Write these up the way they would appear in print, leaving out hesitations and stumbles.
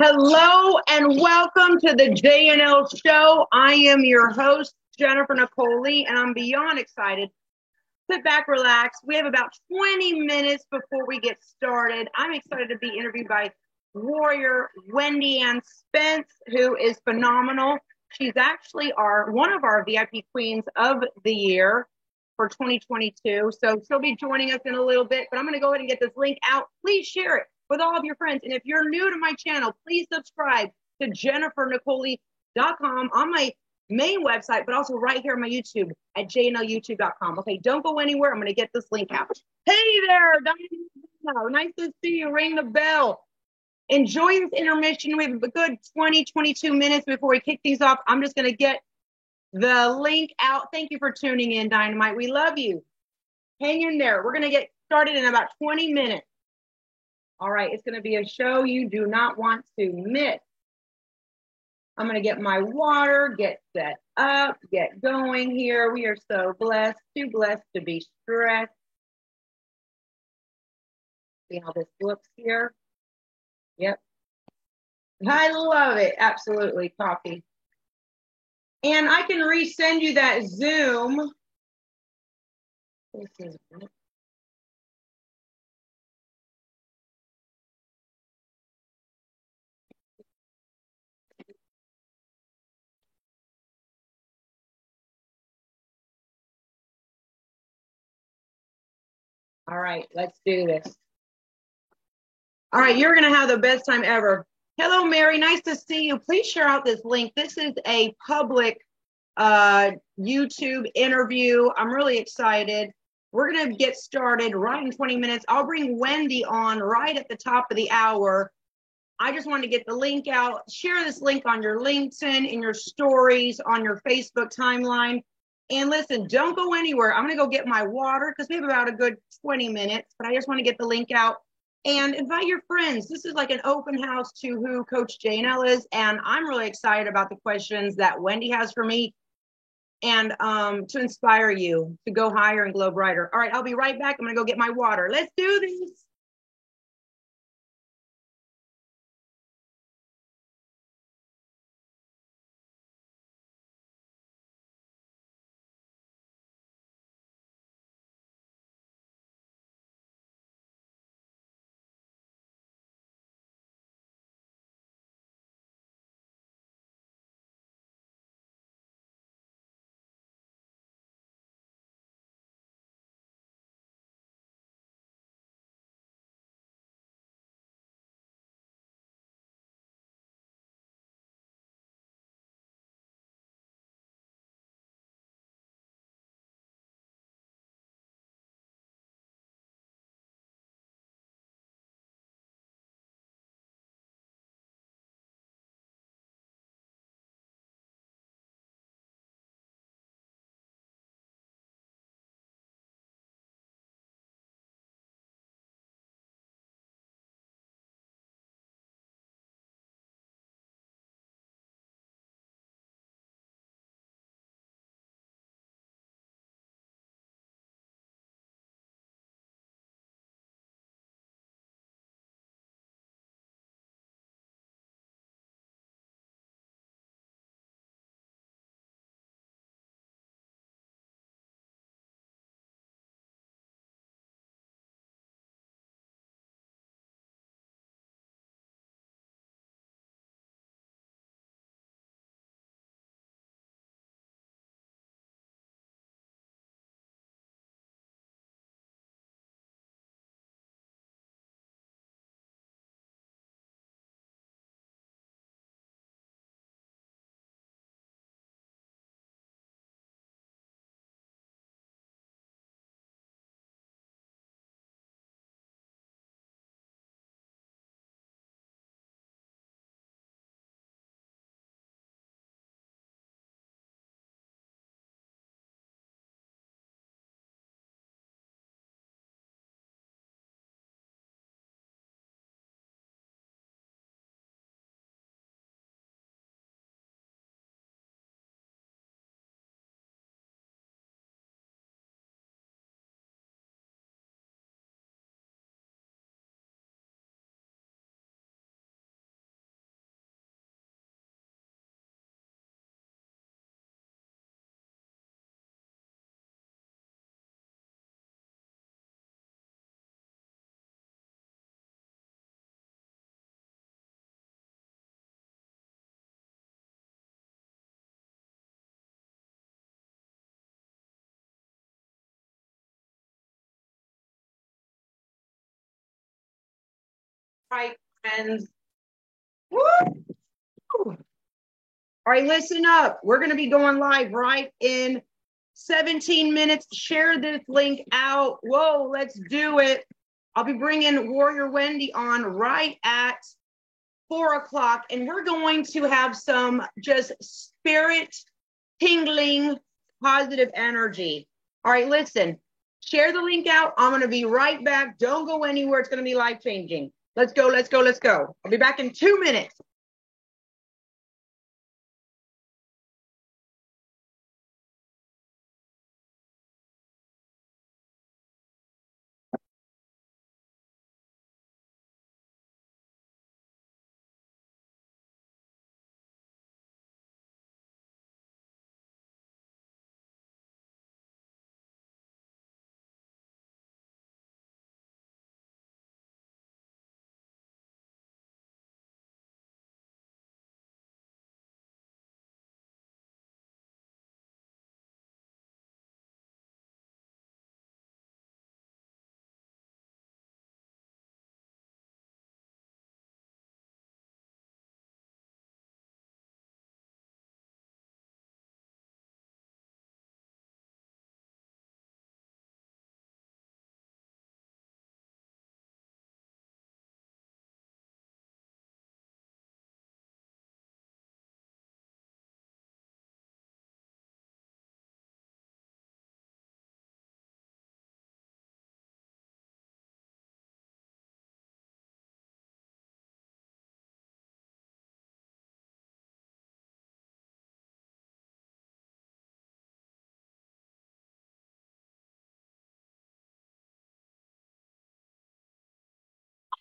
Hello and welcome to the JNL show. I am your host, Jennifer Nicoli, and I'm beyond excited. Sit back, relax. We have about 20 minutes before we get started. I'm excited to be interviewed by warrior Wendy Ann Spence, who is phenomenal. She's actually one of our VIP queens of the year for 2022. So she'll be joining us in a little bit, but I'm going to go ahead and get this link out. Please share it with all of your friends. And if you're new to my channel, please subscribe to jennifernicoli.com on my main website, but also right here on my YouTube at jnlyoutube.com. Okay, don't go anywhere. I'm going to get this link out. Hey there, Diana. Nice to see you. Ring the bell. Enjoy this intermission. We have a good 20, 22 minutes before we kick these off. I'm just going to get the link out. Thank you for tuning in, Dynamite. We love you. Hang in there. We're going to get started in about 20 minutes. All right, it's going to be a show you do not want to miss. I'm going to get my water, get set up, get going here. We are so blessed, too blessed to be stressed. See how this looks here? Yep. I love it. Absolutely. Copy. And I can resend you that Zoom. This is all right, let's do this. All right, you're going to have the best time ever. Hello, Mary. Nice to see you. Please share out this link. This is a public YouTube interview. I'm really excited. We're going to get started right in 20 minutes. I'll bring Wendy on right at the top of the hour. I just wanted to get the link out. Share this link on your LinkedIn, in your stories, on your Facebook timeline. And listen, don't go anywhere. I'm going to go get my water because we have about a good 20 minutes, but I just want to get the link out. And invite your friends. This is like an open house to who Coach JNL is. And I'm really excited about the questions that Wendy has for me and to inspire you to go higher and glow brighter. All right, I'll be right back. I'm going to go get my water. Let's do this. Right, friends. Woo! All right, listen up. We're going to be going live right in 17 minutes. Share this link out. Whoa, let's do it. I'll be bringing Warrior Wendy on right at 4 o'clock, and we're going to have some just spirit tingling positive energy. All right, listen, share the link out. I'm going to be right back. Don't go anywhere. It's going to be life changing. Let's go, let's go, let's go. I'll be back in 2 minutes.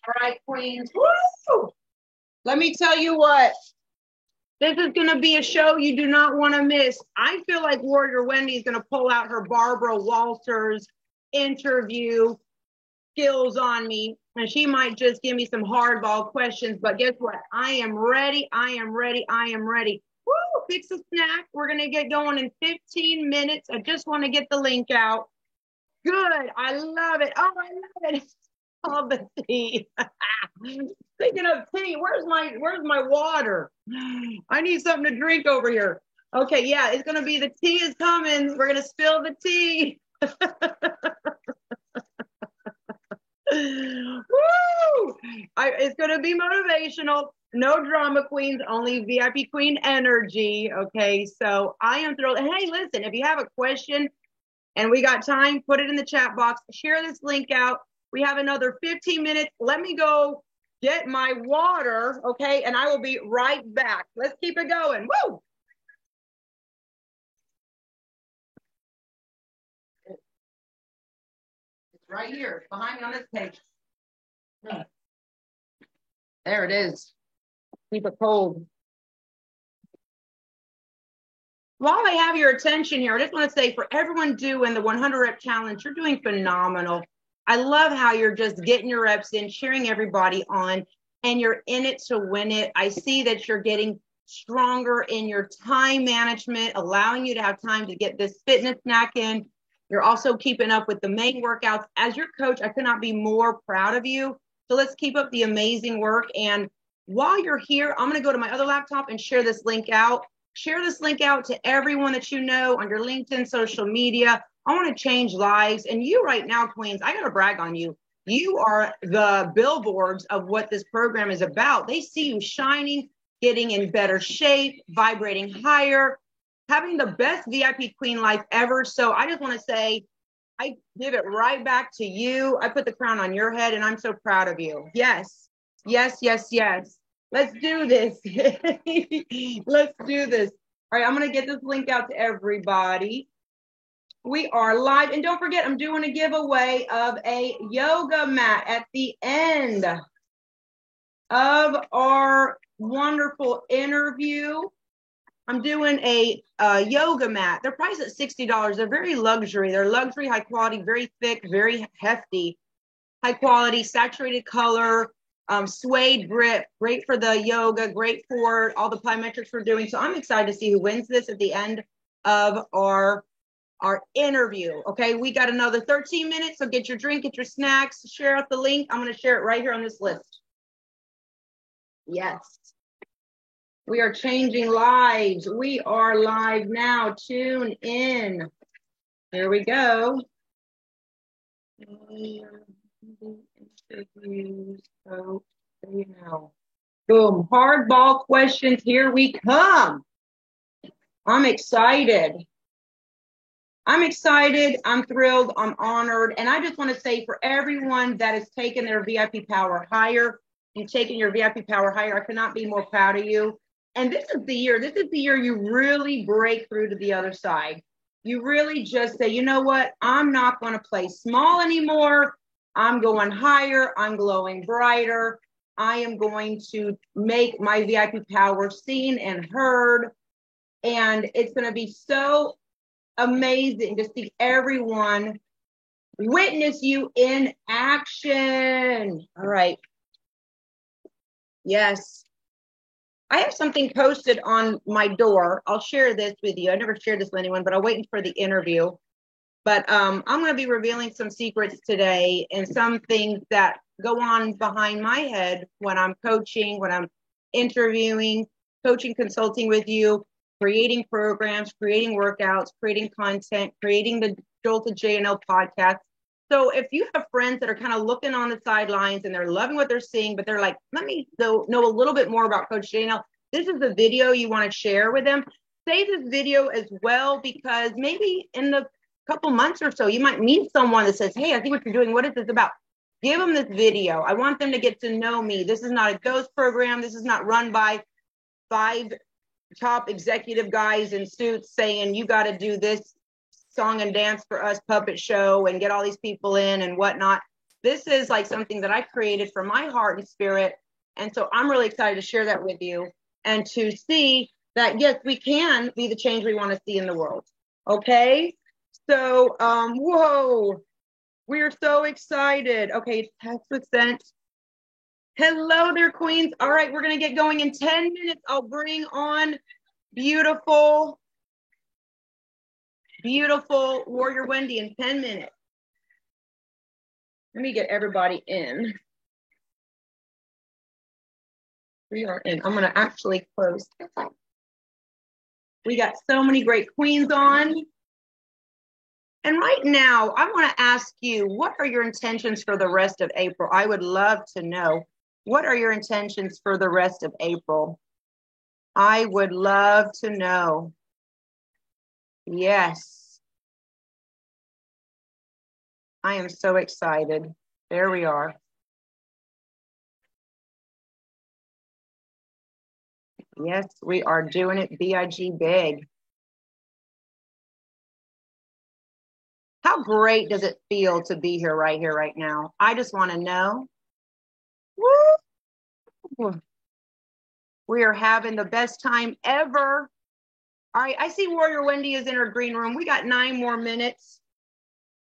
All right, queens. Woo! Let me tell you what. This is going to be a show you do not want to miss. I feel like Warrior Wendy is going to pull out her Barbara Walters interview skills on me, and she might just give me some hardball questions. But guess what? I am ready. I am ready. I am ready. Woo! Fix a snack. We're going to get going in 15 minutes. I just want to get the link out. Good. I love it. Oh, I love it. All the tea. Speaking of tea, where's my water? I need something to drink over here. Okay, yeah, it's gonna be the tea is coming. We're gonna spill the tea. Woo! It's gonna be motivational. No drama queens, only VIP queen energy. Okay, so I am thrilled. And hey, listen, if you have a question and we got time, put it in the chat box. Share this link out. We have another 15 minutes. Let me go get my water, okay? And I will be right back. Let's keep it going. Woo! It's right here, behind me on this page. There it is. Keep it cold. While I have your attention here, I just want to say for everyone doing the 100 rep challenge, you're doing phenomenal. I love how you're just getting your reps in, cheering everybody on, and you're in it to win it. I see that you're getting stronger in your time management, allowing you to have time to get this fitness snack in. You're also keeping up with the main workouts. As your coach, I could not be more proud of you. So let's keep up the amazing work. And while you're here, I'm going to go to my other laptop and share this link out. Share this link out to everyone that you know on your LinkedIn, social media. I want to change lives. And you right now, queens, I got to brag on you. You are the billboards of what this program is about. They see you shining, getting in better shape, vibrating higher, having the best VIP queen life ever. So I just want to say, I give it right back to you. I put the crown on your head and I'm so proud of you. Yes, yes, yes, yes. Let's do this. Let's do this. All right, I'm going to get this link out to everybody. We are live. And don't forget, I'm doing a giveaway of a yoga mat at the end of our wonderful interview. I'm doing a yoga mat. They're priced at $60. They're very luxury. They're luxury, high quality, very thick, very hefty, high quality, saturated color, suede grip, great for the yoga, great for all the plyometrics we're doing. So I'm excited to see who wins this at the end of our interview. Okay, we got another 13 minutes. So get your drink, get your snacks, share out the link. I'm going to share it right here on this list. Yes. We are changing lives. We are live now. Tune in. Here we go. Interviews. So, you know. Boom. Hardball questions. Here we come. I'm excited. I'm excited. I'm thrilled. I'm honored. And I just want to say for everyone that has taken their VIP power higher, you've taken your VIP power higher, I cannot be more proud of you. And this is the year you really break through to the other side. You really just say, you know what? I'm not going to play small anymore. I'm going higher. I'm glowing brighter. I am going to make my VIP power seen and heard. And it's going to be so amazing to see everyone witness you in action. All right. Yes. I have something posted on my door. I'll share this with you. I never shared this with anyone, but I'm waiting for the interview. But I'm going to be revealing some secrets today and some things that go on behind my head when I'm coaching, when I'm interviewing, coaching, consulting with you, creating programs, creating workouts, creating content, creating the Jolted JNL podcast. So if you have friends that are kind of looking on the sidelines and they're loving what they're seeing, but they're like, let me know a little bit more about Coach JNL. This is the video you want to share with them. Save this video as well, because maybe in the couple months or so, you might meet someone that says, hey, I see what you're doing. What is this about? Give them this video. I want them to get to know me. This is not a ghost program. This is not run by 5 top executive guys in suits saying, you got to do this song and dance for us puppet show and get all these people in and whatnot. This is like something that I created from my heart and spirit. And so I'm really excited to share that with you and to see that, yes, we can be the change we want to see in the world. Okay. So, whoa, we are so excited. Okay, text was sent. Hello there, queens. All right, we're going to get going in 10 minutes. I'll bring on beautiful Warrior Wendy in 10 minutes. Let me get everybody in. We are in. I'm going to actually close. We got so many great queens on. And right now, I want to ask you, what are your intentions for the rest of April? I would love to know. What are your intentions for the rest of April? I would love to know. Yes. I am so excited. There we are. Yes, we are doing it BIG big. How great does it feel to be here right now? I just want to know. Woo! We are having the best time ever. All right, I see Warrior Wendy is in her green room. We got 9 more minutes.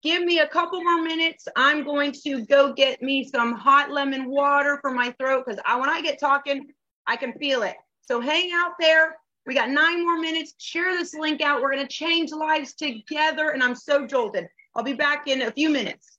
Give me a couple more minutes. I'm going to go get me some hot lemon water for my throat, because when I get talking, I can feel it. So hang out there. We got 9 more minutes. Share this link out. We're going to change lives together, and I'm so jolted. I'll be back in a few minutes.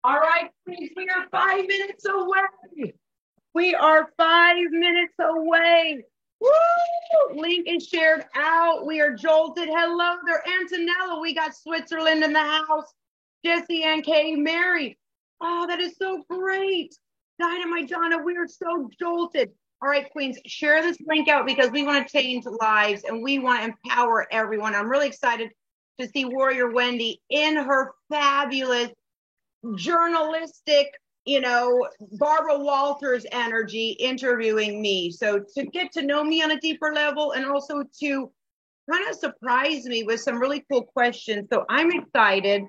All right, please, we are 5 minutes away. We are 5 minutes away. Woo! Link is shared out. We are jolted. Hello there, Antonella. We got Switzerland in the house. Jesse and Kay Mary. Oh, that is so great. Dynamite Donna, we are so jolted. All right, Queens, share this link out because we want to change lives and we want to empower everyone. I'm really excited to see Warrior Wendy in her fabulous journalistic, Barbara Walters energy interviewing me. So to get to know me on a deeper level and also to kind of surprise me with some really cool questions. So I'm excited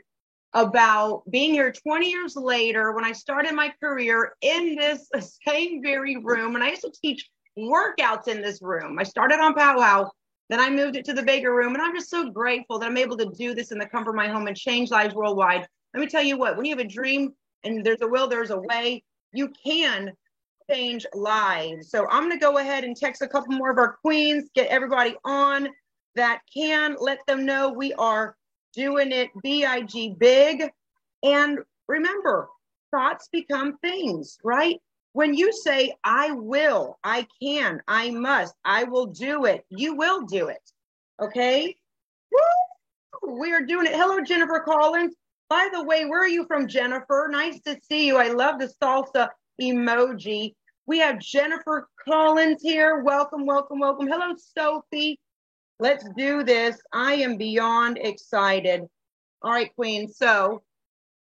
about being here 20 years later when I started my career in this same very room. And I used to teach workouts in this room. I started on Powwow, then I moved it to the Vega room. And I'm just so grateful that I'm able to do this in the comfort of my home and change lives worldwide. Let me tell you what, when you have a dream and there's a will, there's a way, you can change lives. So I'm going to go ahead and text a couple more of our queens, get everybody on that can, let them know we are doing it BIG big. And remember, thoughts become things, right? When you say, I will, I can, I must, I will do it, you will do it. Okay? Woo! We are doing it. Hello, Jennifer Collins. By the way, where are you from, Jennifer? Nice to see you. I love the salsa emoji. We have Jennifer Collins here. Welcome, welcome, welcome. Hello, Sophie. Let's do this. I am beyond excited. All right, Queen. So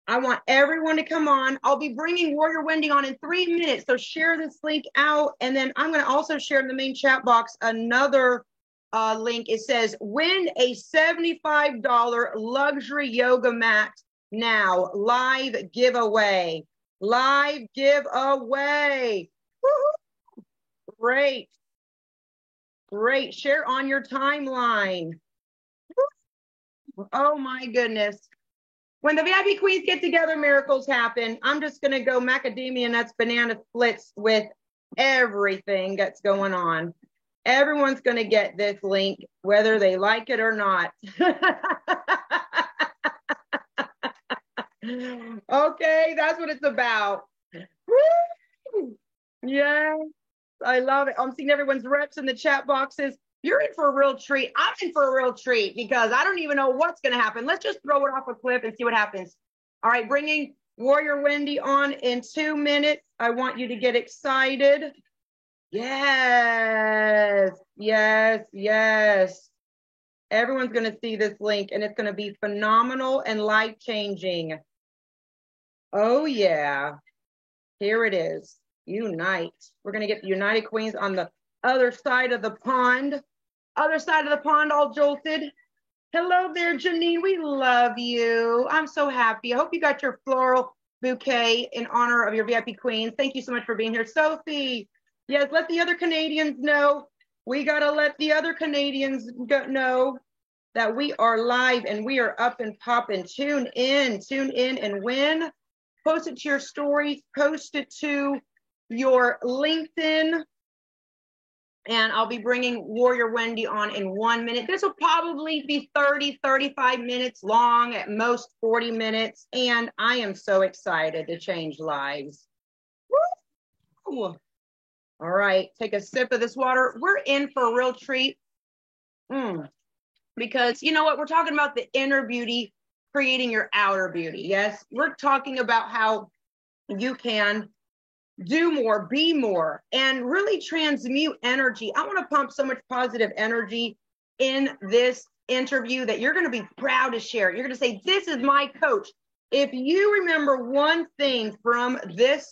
I want everyone to come on. I'll be bringing Warrior Wendy on in 3 minutes. So share this link out. And then I'm going to also share in the main chat box another link. It says, win a $75 luxury yoga mat now. Live giveaway. Live giveaway. Woo-hoo. Great. Great. Share on your timeline. Oh my goodness. When the VIP queens get together, miracles happen. I'm just going to go macadamia nuts, banana splits with everything that's going on. Everyone's going to get this link, whether they like it or not. Okay, that's what it's about. Woo! Yes. I love it. I'm seeing everyone's reps in the chat boxes. You're in for a real treat. I'm in for a real treat because I don't even know what's going to happen. Let's just throw it off a cliff and see what happens. All right, bringing Warrior Wendy on in 2 minutes. I want you to get excited. Yes, yes, yes. Everyone's going to see this link and it's going to be phenomenal and life-changing. Oh, yeah. Here it is. Unite. We're going to get the United Queens on the other side of the pond. Other side of the pond, all jolted. Hello there, Janine. We love you. I'm so happy. I hope you got your floral bouquet in honor of your VIP Queens. Thank you so much for being here. Sophie, yes, let the other Canadians know. We got to let the other Canadians know that we are live and we are up and popping. Tune in and win. Post it to your stories. Post it to your LinkedIn, and I'll be bringing Warrior Wendy on in 1 minute. This will probably be 30, 35 minutes long, at most 40 minutes, and I am so excited to change lives. Woo! All right, take a sip of this water. We're in for a real treat because you know what? We're talking about the inner beauty, creating your outer beauty. Yes, we're talking about how you can do more, be more, and really transmute energy. I want to pump so much positive energy in this interview that you're going to be proud to share. You're going to say, this is my coach. If you remember one thing from this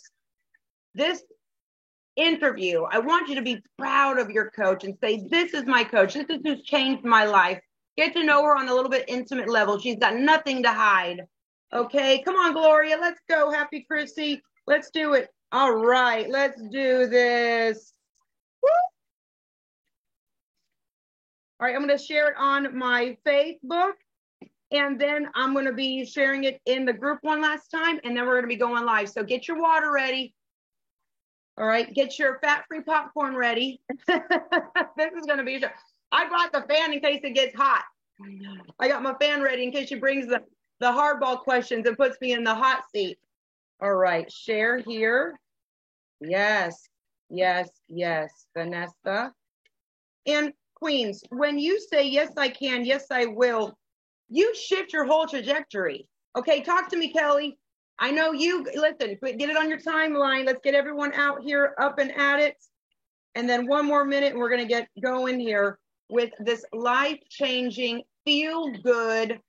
interview, I want you to be proud of your coach and say, this is my coach. This is who's changed my life. Get to know her on a little bit intimate level. She's got nothing to hide. Okay, come on, Gloria. Let's go. Happy Chrissy. Let's do it. All right, let's do this. Woo! All right, I'm going to share it on my Facebook, and then I'm going to be sharing it in the group one last time, and then we're going to be going live. So get your water ready. All right, get your fat-free popcorn ready. This is going to be, I brought the fan in case it gets hot. I got my fan ready in case she brings the hardball questions and puts me in the hot seat. All right, share here. Yes, yes, yes, Vanessa. And Queens, when you say, yes, I can, yes, I will, you shift your whole trajectory. Okay, talk to me, Kelly. I know you, listen, get it on your timeline. Let's get everyone out here up and at it. And then one more minute, and we're going to get going here with this life-changing, feel-good,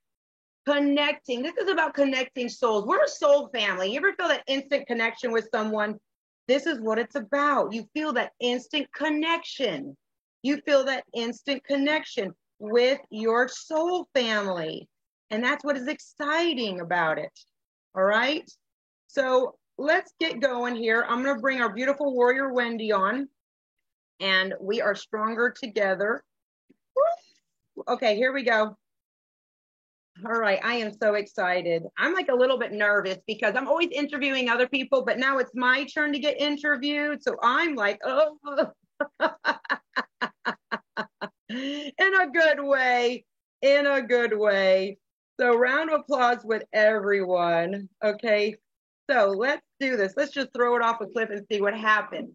connecting. This is about connecting souls. We're a soul family. You ever feel that instant connection with someone? This is what it's about. You feel that instant connection. You feel that instant connection with your soul family. And that's what is exciting about it. All right. So let's get going here. I'm going to bring our beautiful warrior Wendy on, and we are stronger together. Okay, here we go. All right, I am so excited. I'm like a little bit nervous because I'm always interviewing other people, but now it's my turn to get interviewed. So I'm like, oh, in a good way, in a good way. So round of applause with everyone. Okay, so let's do this. Let's just throw it off a cliff and see what happens.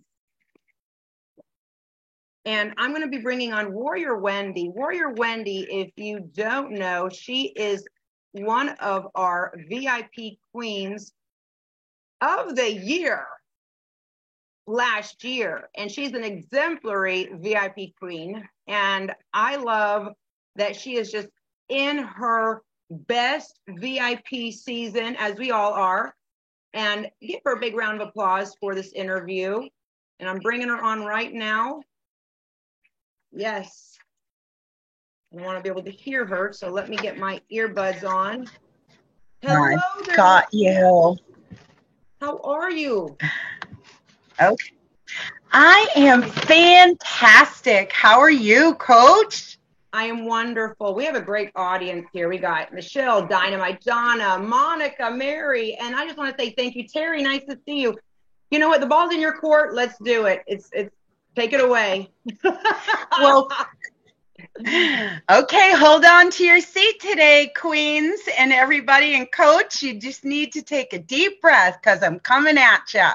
And I'm going to be bringing on Warrior Wendy. Warrior Wendy, if you don't know, she is one of our VIP queens of the year last year. And she's an exemplary VIP queen. And I love that she is just in her best VIP season, as we all are. And give her a big round of applause for this interview. And I'm bringing her on right now. Yes. I want to be able to hear her, so let me get my earbuds on. Hello there. Got you. How are you? Okay. I am fantastic. How are you, Coach? I am wonderful. We have a great audience here. We got Michelle, Dynamite, Donna, Monica, Mary, and I just want to say thank you, Terry. Nice to see you. You know what? The ball's in your court. Let's do it. It's take it away. Well, okay, hold on to your seat today, Queens and everybody. And Coach, you just need to take a deep breath because I'm coming at you.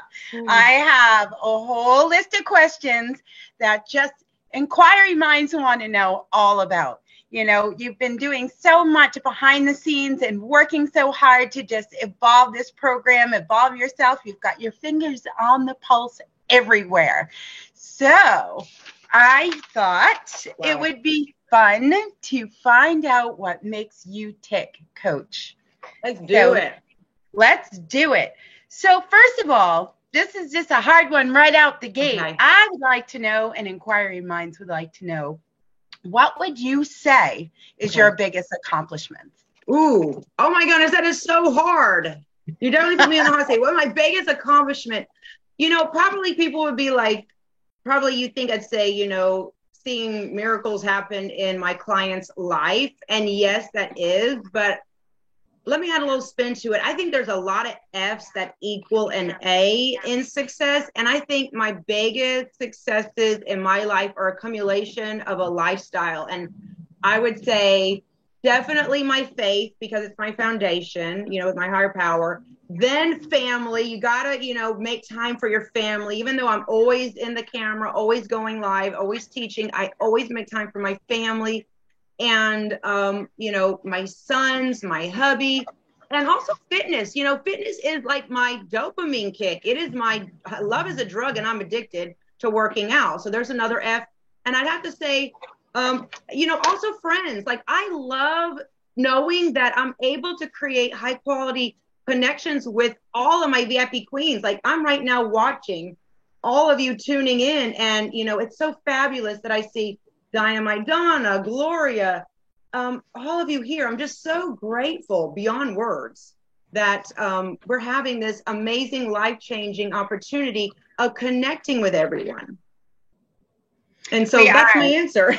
I have a whole list of questions that just inquiry minds want to know all about. You know, you've been doing so much behind the scenes and working so hard to just evolve this program, evolve yourself. You've got your fingers on the pulse everywhere. So I thought it would be fun to find out what makes you tick, Coach. Let's do it. Let's do it. So first of all, this is just a hard one right out the gate. Okay. I would like to know, and inquiry minds would like to know, what would you say is your biggest accomplishment? Ooh, oh my goodness, that is so hard. You definitely put me on the hot seat. What my biggest accomplishment? You know, probably people would be like, probably you think I'd say, you know, seeing miracles happen in my client's life. And yes, that is, but let me add a little spin to it. I think there's a lot of F's that equal an A in success. And I think my biggest successes in my life are accumulation of a lifestyle. And I would say definitely my faith, because it's my foundation, you know, with my higher power. Then family, you gotta, you know, make time for your family. Even though I'm always in the camera, always going live, always teaching, I always make time for my family and, you know, my sons, my hubby, and also fitness. You know, fitness is like my dopamine kick. It is my love is a drug, and I'm addicted to working out. So there's another F. And I'd have to say, you know, also friends. Like I love knowing that I'm able to create high quality connections with all of my VIP queens. Like I'm right now watching all of you tuning in, and you know it's so fabulous that I see Dynamite, Donna, Gloria, all of you here. I'm just so grateful beyond words that we're having this amazing life-changing opportunity of connecting with everyone. And so that's my answer.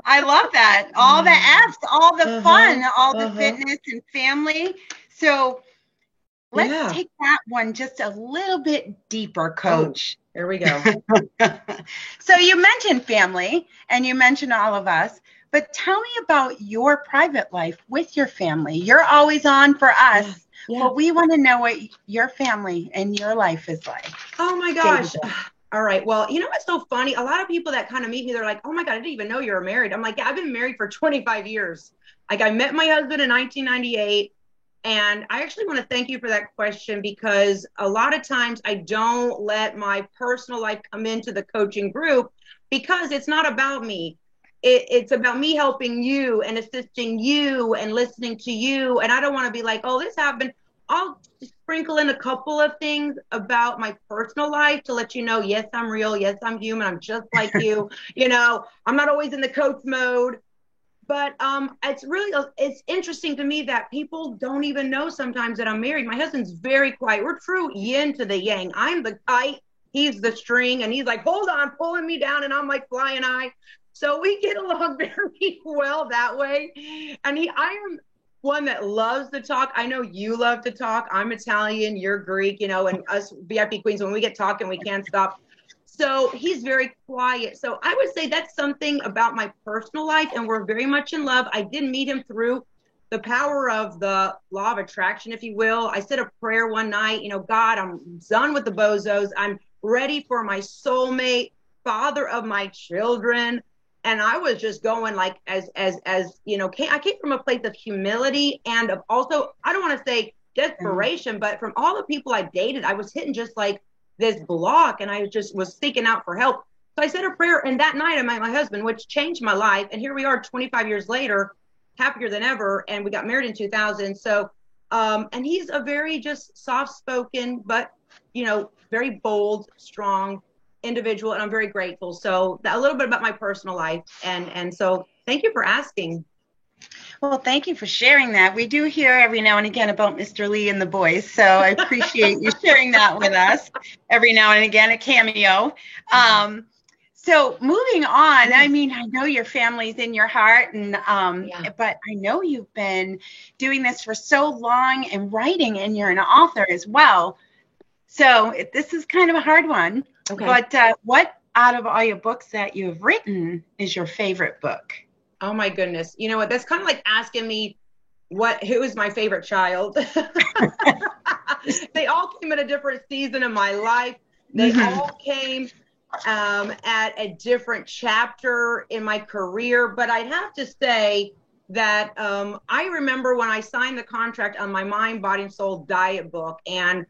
I love that. All the F's, all the fun, all the fitness and family. So let's take that one just a little bit deeper, Coach. Oh, here we go. So you mentioned family and you mentioned all of us, but tell me about your private life with your family. You're always on for us Yeah. Well, we want to know what your family and your life is like. Oh my gosh. All right. Well, you know what's so funny? A lot of people that kind of meet me, they're like, oh my God, I didn't even know you were married. I'm like, yeah, I've been married for 25 years. Like, I met my husband in 1998. And I actually want to thank you for that question, because a lot of times I don't let my personal life come into the coaching group, because it's not about me. It's about me helping you and assisting you and listening to you. And I don't want to be like, oh, this happened. I'll sprinkle in a couple of things about my personal life to let you know, yes, I'm real. Yes, I'm human. I'm just like you. I'm not always in the coach mode. But it's interesting to me that people don't even know sometimes that I'm married. My husband's very quiet. We're true yin to the yang. I'm the kite, he's the string, and he's like, hold on, pulling me down, and I'm like flying high. So we get along very well that way. And I am one that loves to talk. I know you love to talk. I'm Italian, you're Greek, and us VIP queens, when we get talking, we can't stop. So he's very quiet. So I would say that's something about my personal life, and we're very much in love. I did meet him through the power of the law of attraction, if you will. I said a prayer one night, God, I'm done with the bozos. I'm ready for my soulmate, father of my children. And I was just going like, I came from a place of humility and of also, I don't want to say desperation, but from all the people I dated, I was hitting just like this block, and I just was seeking out for help. So I said a prayer, and that night I met my husband, which changed my life. And here we are 25 years later, happier than ever. And we got married in 2000. So, and he's a very just soft-spoken, but, very bold, strong individual. And I'm very grateful. So a little bit about my personal life. And so thank you for asking. Well, thank you for sharing that. We do hear every now and again about Mr. Lee and the boys, so I appreciate you sharing that with us every now and again, a cameo. So moving on, I mean, I know your family's in your heart, and but I know you've been doing this for so long and writing, and you're an author as well. So this is kind of a hard one. Okay. But what out of all your books that you've written is your favorite book? Oh my goodness. You know what? That's kind of like asking me who is my favorite child. They all came at a different season of my life. They all came at a different chapter in my career. But I'd have to say that I remember when I signed the contract on my Mind, Body, and Soul diet book. And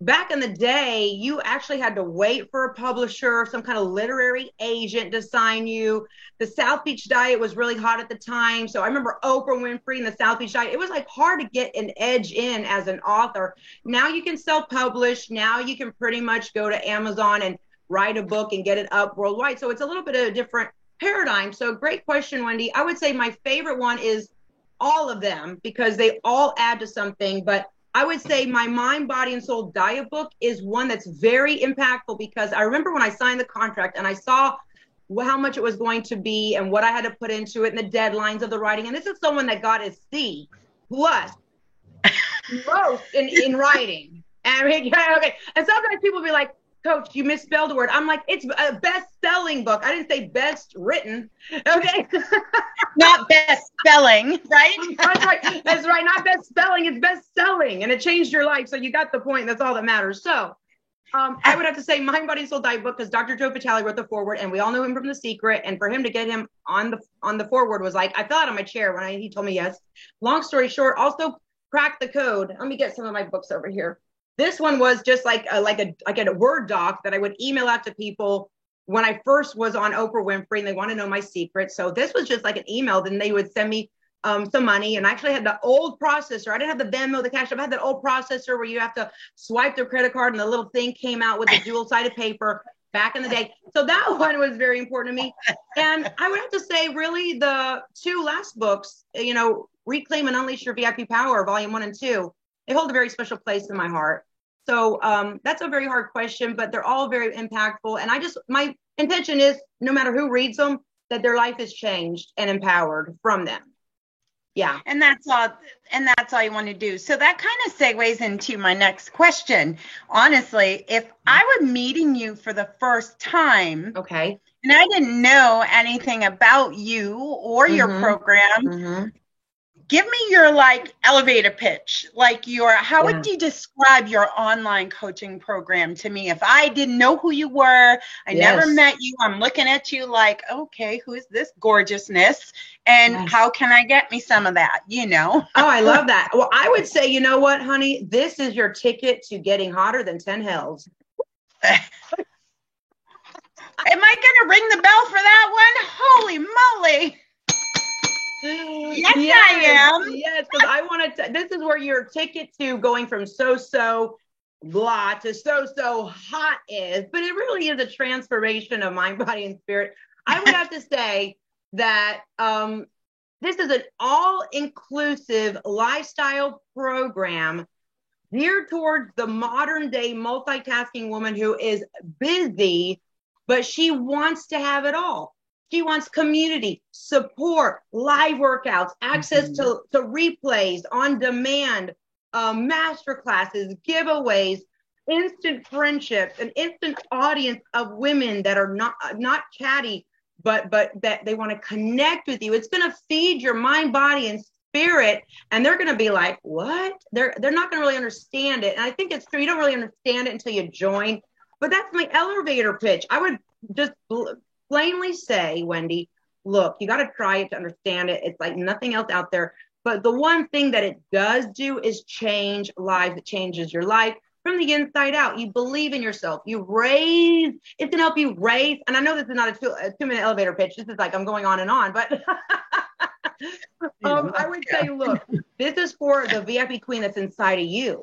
back in the day, you actually had to wait for a publisher, some kind of literary agent to sign you. The South Beach diet was really hot at the time. So I remember Oprah Winfrey and the South Beach diet. It was like hard to get an edge in as an author. Now you can self-publish. Now you can pretty much go to Amazon and write a book and get it up worldwide. So it's a little bit of a different paradigm. So great question, Wendy. I would say my favorite one is all of them, because they all add to something. But I would say my Mind, Body, and Soul diet book is one that's very impactful, because I remember when I signed the contract and I saw how much it was going to be and what I had to put into it and the deadlines of the writing. And this is someone that got a C plus most in writing. And okay. And sometimes people will be like, Coach, you misspelled a word. I'm like, it's a best-selling book. I didn't say best written. Okay. Not best spelling, right? That's right. That's right. Not best spelling. It's best selling. And it changed your life. So you got the point. That's all that matters. So I would have to say Mind, Body, and Soul diet book, because Dr. Joe Vitale wrote the foreword, and we all know him from The Secret. And for him to get him on the foreword was like, I fell out of my chair when he told me yes. Long story short, also Crack the Code. Let me get some of my books over here. This one was just like a Word doc that I would email out to people when I first was on Oprah Winfrey and they want to know my secrets. So this was just like an email. Then they would send me some money. And I actually had the old processor. I didn't have the Venmo, the Cash App. I had that old processor where you have to swipe their credit card and the little thing came out with the dual-sided paper back in the day. So that one was very important to me. And I would have to say, really, the two last books, Reclaim and Unleash Your VIP Power, Volume 1 and 2, they hold a very special place in my heart. So that's a very hard question, but they're all very impactful. And my intention is, no matter who reads them, that their life is changed and empowered from them. Yeah. And that's all you want to do. So that kind of segues into my next question. Honestly, if I were meeting you for the first time, okay, and I didn't know anything about you or your program, give me your like elevator pitch, like how would you describe your online coaching program to me? If I didn't know who you were, I never met you, I'm looking at you like, okay, who is this gorgeousness? And how can I get me some of that, Oh, I love that. Well, I would say, you know what, honey, this is your ticket to getting hotter than 10 hells. Am I going to ring the bell for that one? Holy moly. Yes, I am. Yes, because I want to. This is where your ticket to going from so blah to so hot is, but it really is a transformation of mind, body, and spirit. I would have to say that this is an all-inclusive lifestyle program geared towards the modern day multitasking woman who is busy, but she wants to have it all. She wants community, support, live workouts, access to replays on demand, master classes, giveaways, instant friendships, an instant audience of women that are not chatty, but that they want to connect with you. It's going to feed your mind, body, and spirit, and they're going to be like, what? They're not going to really understand it. And I think it's true. You don't really understand it until you join. But that's my elevator pitch. I would just plainly say, Wendy, look, you got to try it to understand it. It's like nothing else out there. But the one thing that it does do is change lives. It changes your life from the inside out. You believe in yourself. You raise. It's going to help you raise. And I know this is not a 2-minute elevator pitch. This is like I'm going on and on. But I would say, look, this is for the VIP queen that's inside of you.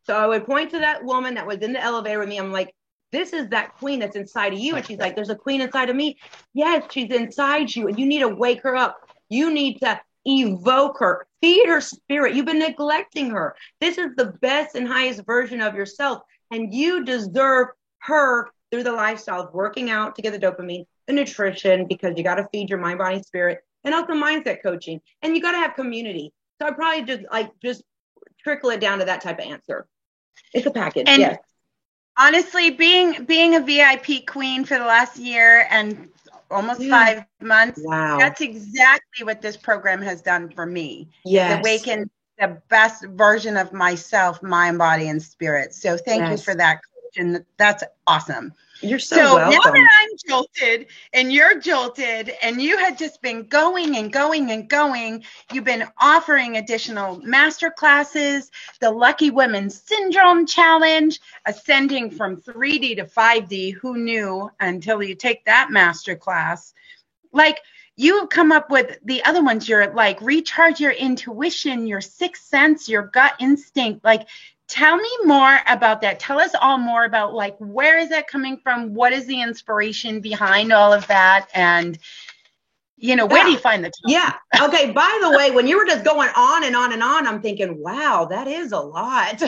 So I would point to that woman that was in the elevator with me. I'm like, this is that queen that's inside of you. And she's like, there's a queen inside of me. Yes, she's inside you. And you need to wake her up. You need to evoke her, feed her spirit. You've been neglecting her. This is the best and highest version of yourself. And you deserve her through the lifestyle of working out to get the dopamine, the nutrition, because you got to feed your mind, body, spirit, and also mindset coaching. And you got to have community. So I probably just trickle it down to that type of answer. It's a package. And yes. Honestly, being a VIP queen for the last year and almost 5 months, that's exactly what this program has done for me. Yes. Awaken the best version of myself, mind, body, and spirit. So thank you for that, Coach. And that's awesome. You're so welcome. Now that I'm jolted and you're jolted and you had just been going and going and going, you've been offering additional master classes, the Lucky Women Syndrome Challenge, ascending from 3D to 5D. Who knew until you take that master class? Like, you have come up with the other ones. You're like, recharge your intuition, your sixth sense, your gut instinct. Like, tell me more about that. Tell us all more about, like, where is that coming from? What is the inspiration behind all of that? And, where do you find the time? Yeah. Okay. By the way, when you were just going on and on and on, I'm thinking, wow, that is a lot.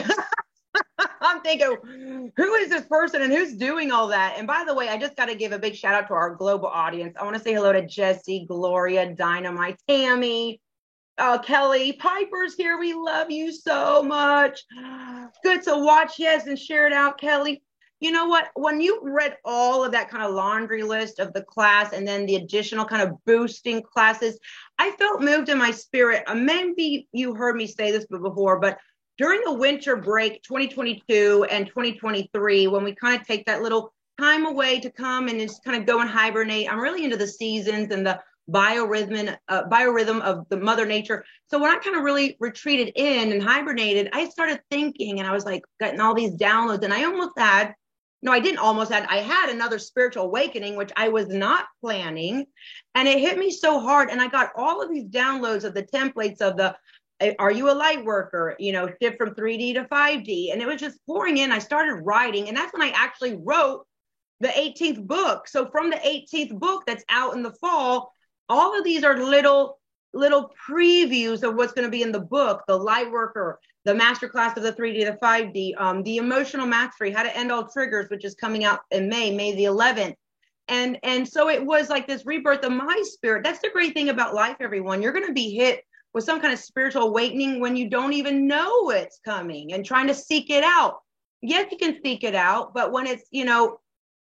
I'm thinking, who is this person and who's doing all that? And by the way, I just got to give a big shout out to our global audience. I want to say hello to Jesse, Gloria, Dynamite, Tammy, Kelly, Piper's here. We love you so much. Good to watch. Yes. And share it out, Kelly. You know what? When you read all of that kind of laundry list of the class and then the additional kind of boosting classes, I felt moved in my spirit. Maybe you heard me say this before, but during the winter break, 2022 and 2023, when we kind of take that little time away to come and just kind of go and hibernate, I'm really into the seasons and the biorhythm of the mother nature. So when I kind of really retreated in and hibernated, I started thinking, and I was like getting all these downloads, and I had another spiritual awakening, which I was not planning. And it hit me so hard. And I got all of these downloads of the templates of the, are you a light worker? Shift from 3D to 5D. And it was just pouring in. I started writing. And that's when I actually wrote the 18th book. So from the 18th book that's out in the fall, all of these are little previews of what's going to be in the book: the light worker, the masterclass of the 3D to 5D, the emotional mastery, how to end all triggers, which is coming out in May the 11th. And so it was like this rebirth of my spirit. That's the great thing about life, everyone. You're going to be hit with some kind of spiritual awakening when you don't even know it's coming and trying to seek it out. Yes, you can seek it out, but when it's,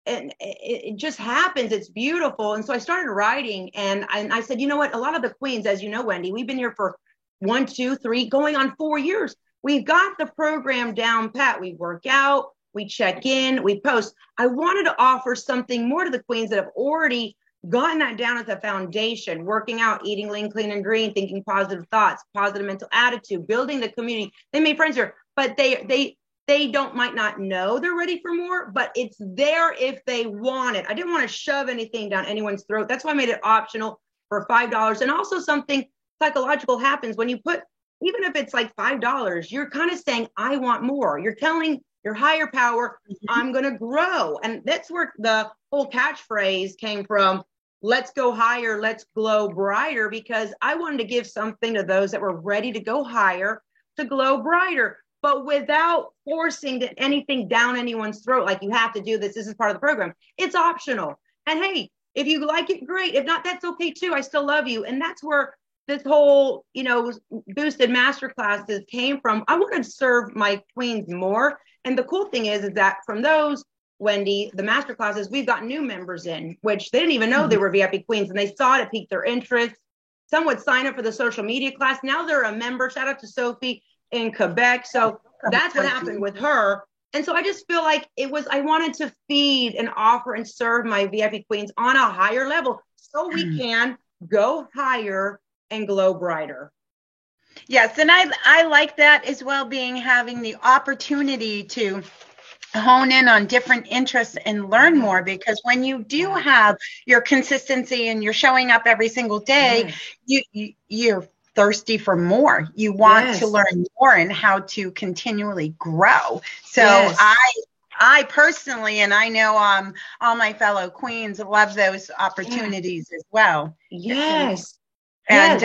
and it just happens, it's beautiful. And so I started writing, and I said, you know what, a lot of the queens, as you know, Wendy, we've been here for 1, 2, 3, going on 4 years. We've got the program down pat. We work out, we check in, we post. I wanted to offer something more to the queens that have already gotten that down as a foundation, working out, eating lean, clean, and green, thinking positive thoughts, positive mental attitude, building the community. They made friends here, but they might not know they're ready for more, but it's there if they want it. I didn't want to shove anything down anyone's throat. That's why I made it optional for $5. And also something psychological happens when you put, even if it's like $5, you're kind of saying, I want more. You're telling your higher power, I'm going to grow. And that's where the whole catchphrase came from. Let's go higher. Let's glow brighter, because I wanted to give something to those that were ready to go higher, to glow brighter, but without forcing anything down anyone's throat. Like, you have to do this. This is part of the program. It's optional. And hey, if you like it, great. If not, that's okay too. I still love you. And that's where this whole, boosted masterclasses came from. I want to serve my queens more. And the cool thing is that from those, Wendy, the masterclasses, we've got new members in, which they didn't even know they were VIP queens, and they saw it piqued their interest. Some would sign up for the social media class. Now they're a member. Shout out to Sophie in Quebec. So that's what happened with her. And so I just feel like I wanted to feed and offer and serve my VIP queens on a higher level so we can go higher and glow brighter. Yes, and I like that as well, having the opportunity to hone in on different interests and learn more, because when you do have your consistency and you're showing up every single day, you're thirsty for more. You want to learn more and how to continually grow. So I personally, and I know all my fellow queens, love those opportunities as well. Yes. And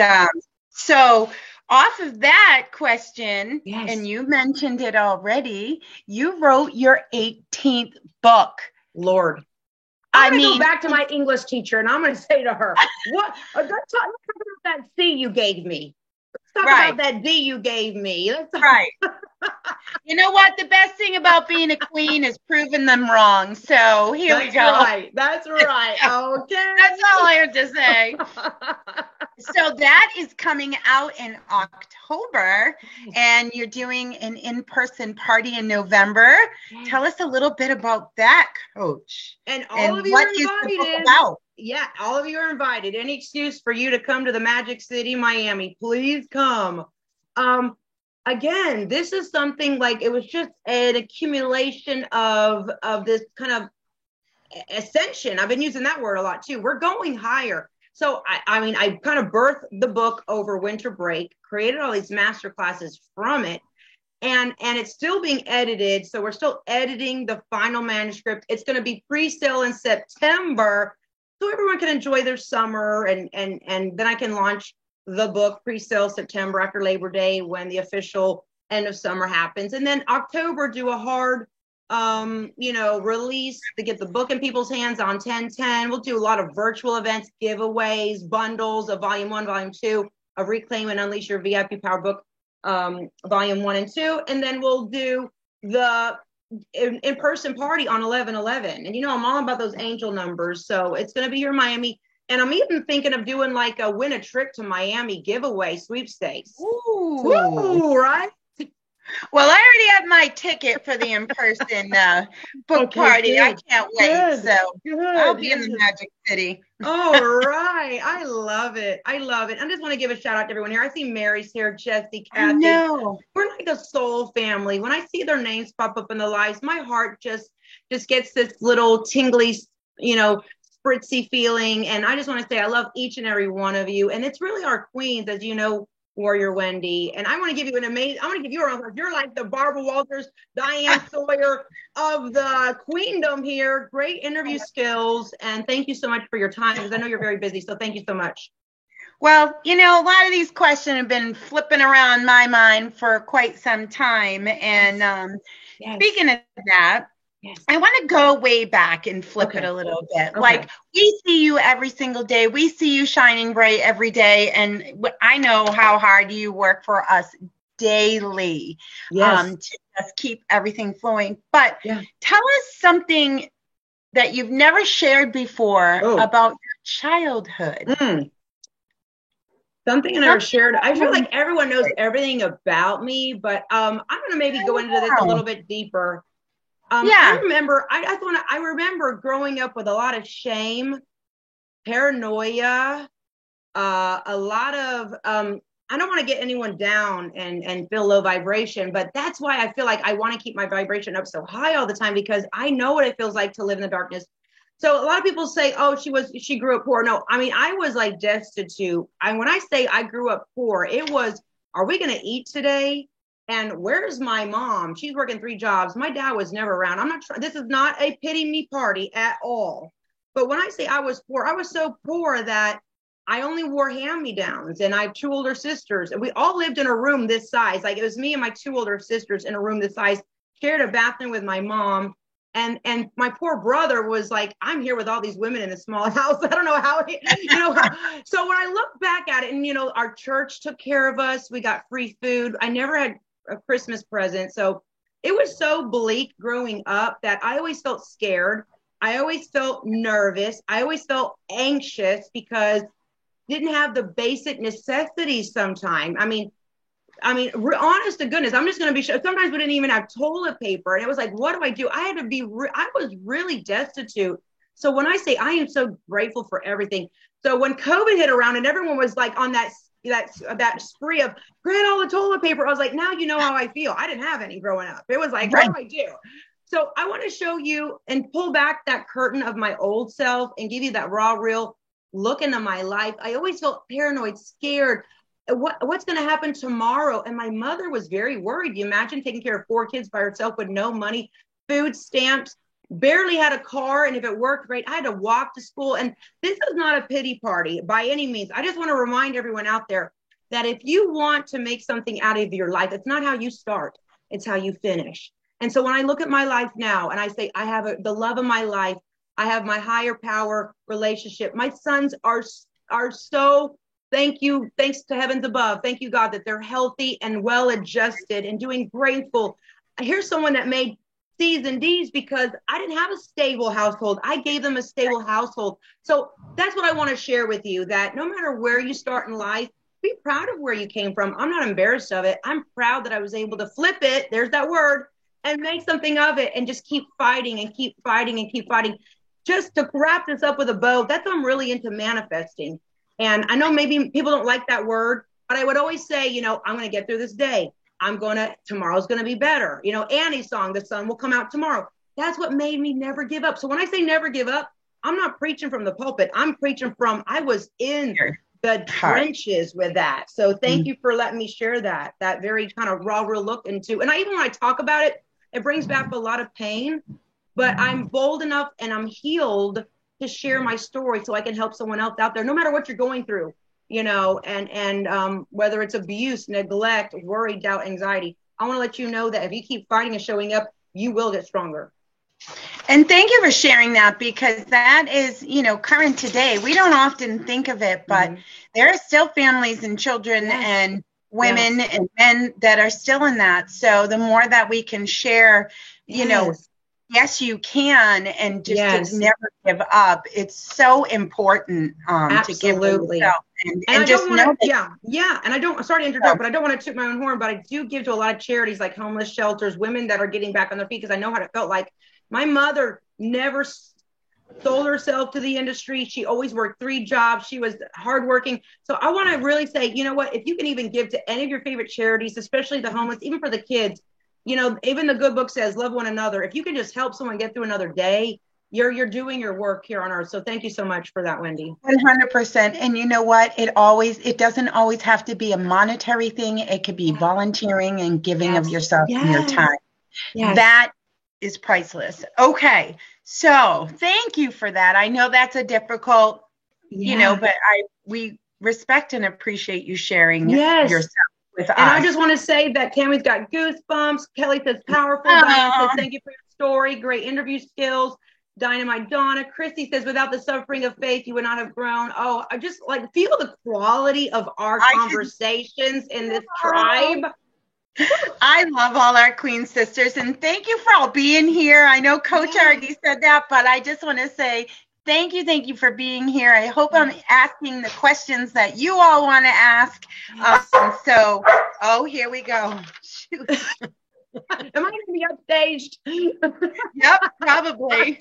so off of that question, and you mentioned it already, you wrote your 18th book. Lord. I'm going to go back to my English teacher, and I'm going to say to her, let's talk about that C you gave me. Let's talk about that D you gave me. Right. You know what? The best thing about being a queen is proving them wrong. So here we go. That's right. Okay. That's all I have to say. So that is coming out in October, and you're doing an in-person party in November. Tell us a little bit about that, Coach. And all of you are invited. Yeah, all of you are invited. Any excuse for you to come to the Magic City, Miami, please come. Again, this is something like, it was just an accumulation of this kind of ascension. I've been using that word a lot too. We're going higher. So I kind of birthed the book over winter break, created all these master classes from it, and it's still being edited. So we're still editing the final manuscript. It's going to be pre-sale in September, so everyone can enjoy their summer, and then I can launch the book pre-sale September after Labor Day, when the official end of summer happens. And then October, do a hard, release to get the book in people's hands on 10/10. We'll do a lot of virtual events, giveaways, bundles of volume 1, volume 2 of Reclaim and Unleash Your VIP Power Book, volume 1 and 2. And then we'll do the in-person party on 11/11. And I'm all about those angel numbers. So it's going to be here in Miami. And I'm even thinking of doing like a win a trip to Miami giveaway sweepstakes. Ooh, right? Well, I already have my ticket for the in-person book party. Good. I can't wait. I'll be in the Magic City. All right. I love it. I just want to give a shout out to everyone here. I see Mary's here, Jesse, Kathy. I know. We're like a soul family. When I see their names pop up in the lives, my heart just gets this little tingly, spritzy feeling. And I just want to say I love each and every one of you. And it's really our queens, as you know, Warrior Wendy. And I want to give you you're like the Barbara Walters, Diane Sawyer of the queendom here. Great interview skills. And thank you so much for your time, because I know you're very busy. So thank you so much. Well, a lot of these questions have been flipping around my mind for quite some time. And speaking of that, I want to go way back and flip it a little bit. Okay. Like, we see you every single day. We see you shining bright every day. And I know how hard you work for us daily to just keep everything flowing. But tell us something that you've never shared before about your childhood. Something I never shared. I feel like everyone knows everything about me, but I'm gonna maybe go into this a little bit deeper. I remember growing up with a lot of shame, paranoia, a lot of I don't want to get anyone down and feel low vibration, but that's why I feel like I want to keep my vibration up so high all the time, because I know what it feels like to live in the darkness. So a lot of people say, oh, she grew up poor. No, I mean, I was like destitute. When I say I grew up poor, it was, are we going to eat today? And where's my mom? She's working 3 jobs. My dad was never around. I'm not trying. This is not a pity me party at all. But when I say I was poor, I was so poor that I only wore hand-me-downs, and I have 2 older sisters, and we all lived in a room this size. Like, it was me and my 2 older sisters in a room this size, shared a bathroom with my mom. And my poor brother was like, I'm here with all these women in a small house. I don't know how, so when I look back at it, and, our church took care of us, we got free food. I never had a Christmas present. So it was so bleak growing up that I always felt scared. I always felt nervous. I always felt anxious because didn't have the basic necessities sometimes. I mean, honest to goodness, I'm just going to be sure. Sometimes we didn't even have toilet paper. And it was like, what do I do? I was really destitute. So when I say I am so grateful for everything. So when COVID hit around and everyone was like on that spree of grant all the toilet paper, I was like, now you know how I feel. I didn't have any growing up. It was like, right. What do I do? So I want to show you and pull back that curtain of my old self and give you that raw, real look into my life. I always felt paranoid, scared. What's going to happen tomorrow? And my mother was very worried. You imagine taking care of 4 kids by herself with no money, food stamps, barely had a car. And if it worked, great. I had to walk to school. And this is not a pity party by any means. I just want to remind everyone out there that if you want to make something out of your life, it's not how you start, it's how you finish. And so when I look at my life now and I say, I have the love of my life, I have my higher power relationship. My sons are so, thanks to heavens above. Thank you, God, that they're healthy and well adjusted and doing grateful. Here's someone that made C's and D's because I didn't have a stable household. I gave them a stable household. So that's what I want to share with you, that no matter where you start in life, be proud of where you came from. I'm not embarrassed of it. I'm proud that I was able to flip it. There's that word, and make something of it and just keep fighting and keep fighting and keep fighting. Just to wrap this up with a bow, that's what I'm really into, manifesting. And I know maybe people don't like that word, but I would always say, I'm going to get through this day. Tomorrow's going to be better. Annie's song, The Sun Will Come Out Tomorrow. That's what made me never give up. So when I say never give up, I'm not preaching from the pulpit. I'm preaching from, I was in the trenches with that. So thank you for letting me share that very kind of raw, real look into, and even when I talk about it, it brings back a lot of pain, but I'm bold enough and I'm healed to share my story so I can help someone else out there, no matter what you're going through, and whether it's abuse, neglect, worry, doubt, anxiety. I want to let you know that if you keep fighting and showing up, you will get stronger. And thank you for sharing that, because that is, current today. We don't often think of it, but there are still families and children and women and men that are still in that. So the more that we can share, yes, you can, and just to never give up. It's so important to give yourself. And I just know that. And I don't, sorry to interrupt, but I don't want to toot my own horn, but I do give to a lot of charities like homeless shelters, women that are getting back on their feet, because I know how it felt like. My mother never sold herself to the industry. She always worked 3 jobs. She was hardworking. So I want to really say, you know what, if you can even give to any of your favorite charities, especially the homeless, even for the kids, even the good book says, love one another. If you can just help someone get through another day, you're doing your work here on earth. So thank you so much for that, Wendy. 100%. And you know what? It doesn't always have to be a monetary thing. It could be volunteering and giving of yourself and your time. That is priceless. Okay. So thank you for that. I know that's a difficult, but we respect and appreciate you sharing yourself with us. And I just want to say that Tammy's got goosebumps. Kelly says powerful. Diane says thank you for your story. Great interview skills. Dynamite Donna. Christy says without the suffering of faith, you would not have grown. Oh, I just feel the quality of our conversations in this tribe. I love all our Queen sisters, and thank you for all being here. I know Coach already said that, but I just want to say Thank you for being here. I hope I'm asking the questions that you all want to ask. Here we go. Shoot. Am I going to be upstaged? Yep, probably.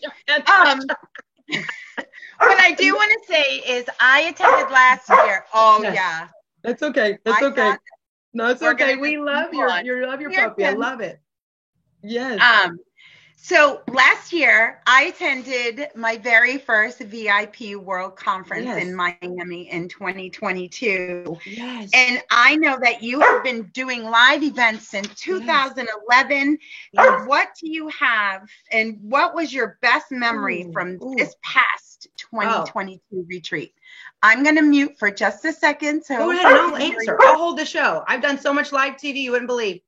What I do want to say is I attended last year. Oh, yes. Yeah. That's okay. That's okay. No, it's okay. We love your puppy. I love it. Yes. So last year, I attended my very first VIP World Conference in Miami in 2022. Yes. And I know that you have been doing live events since 2011. Yes. What do you have, and what was your best memory from this past 2022 retreat? I'm going to mute for just a second. So go ahead and I'll answer. I'll hold the show. I've done so much live TV you wouldn't believe.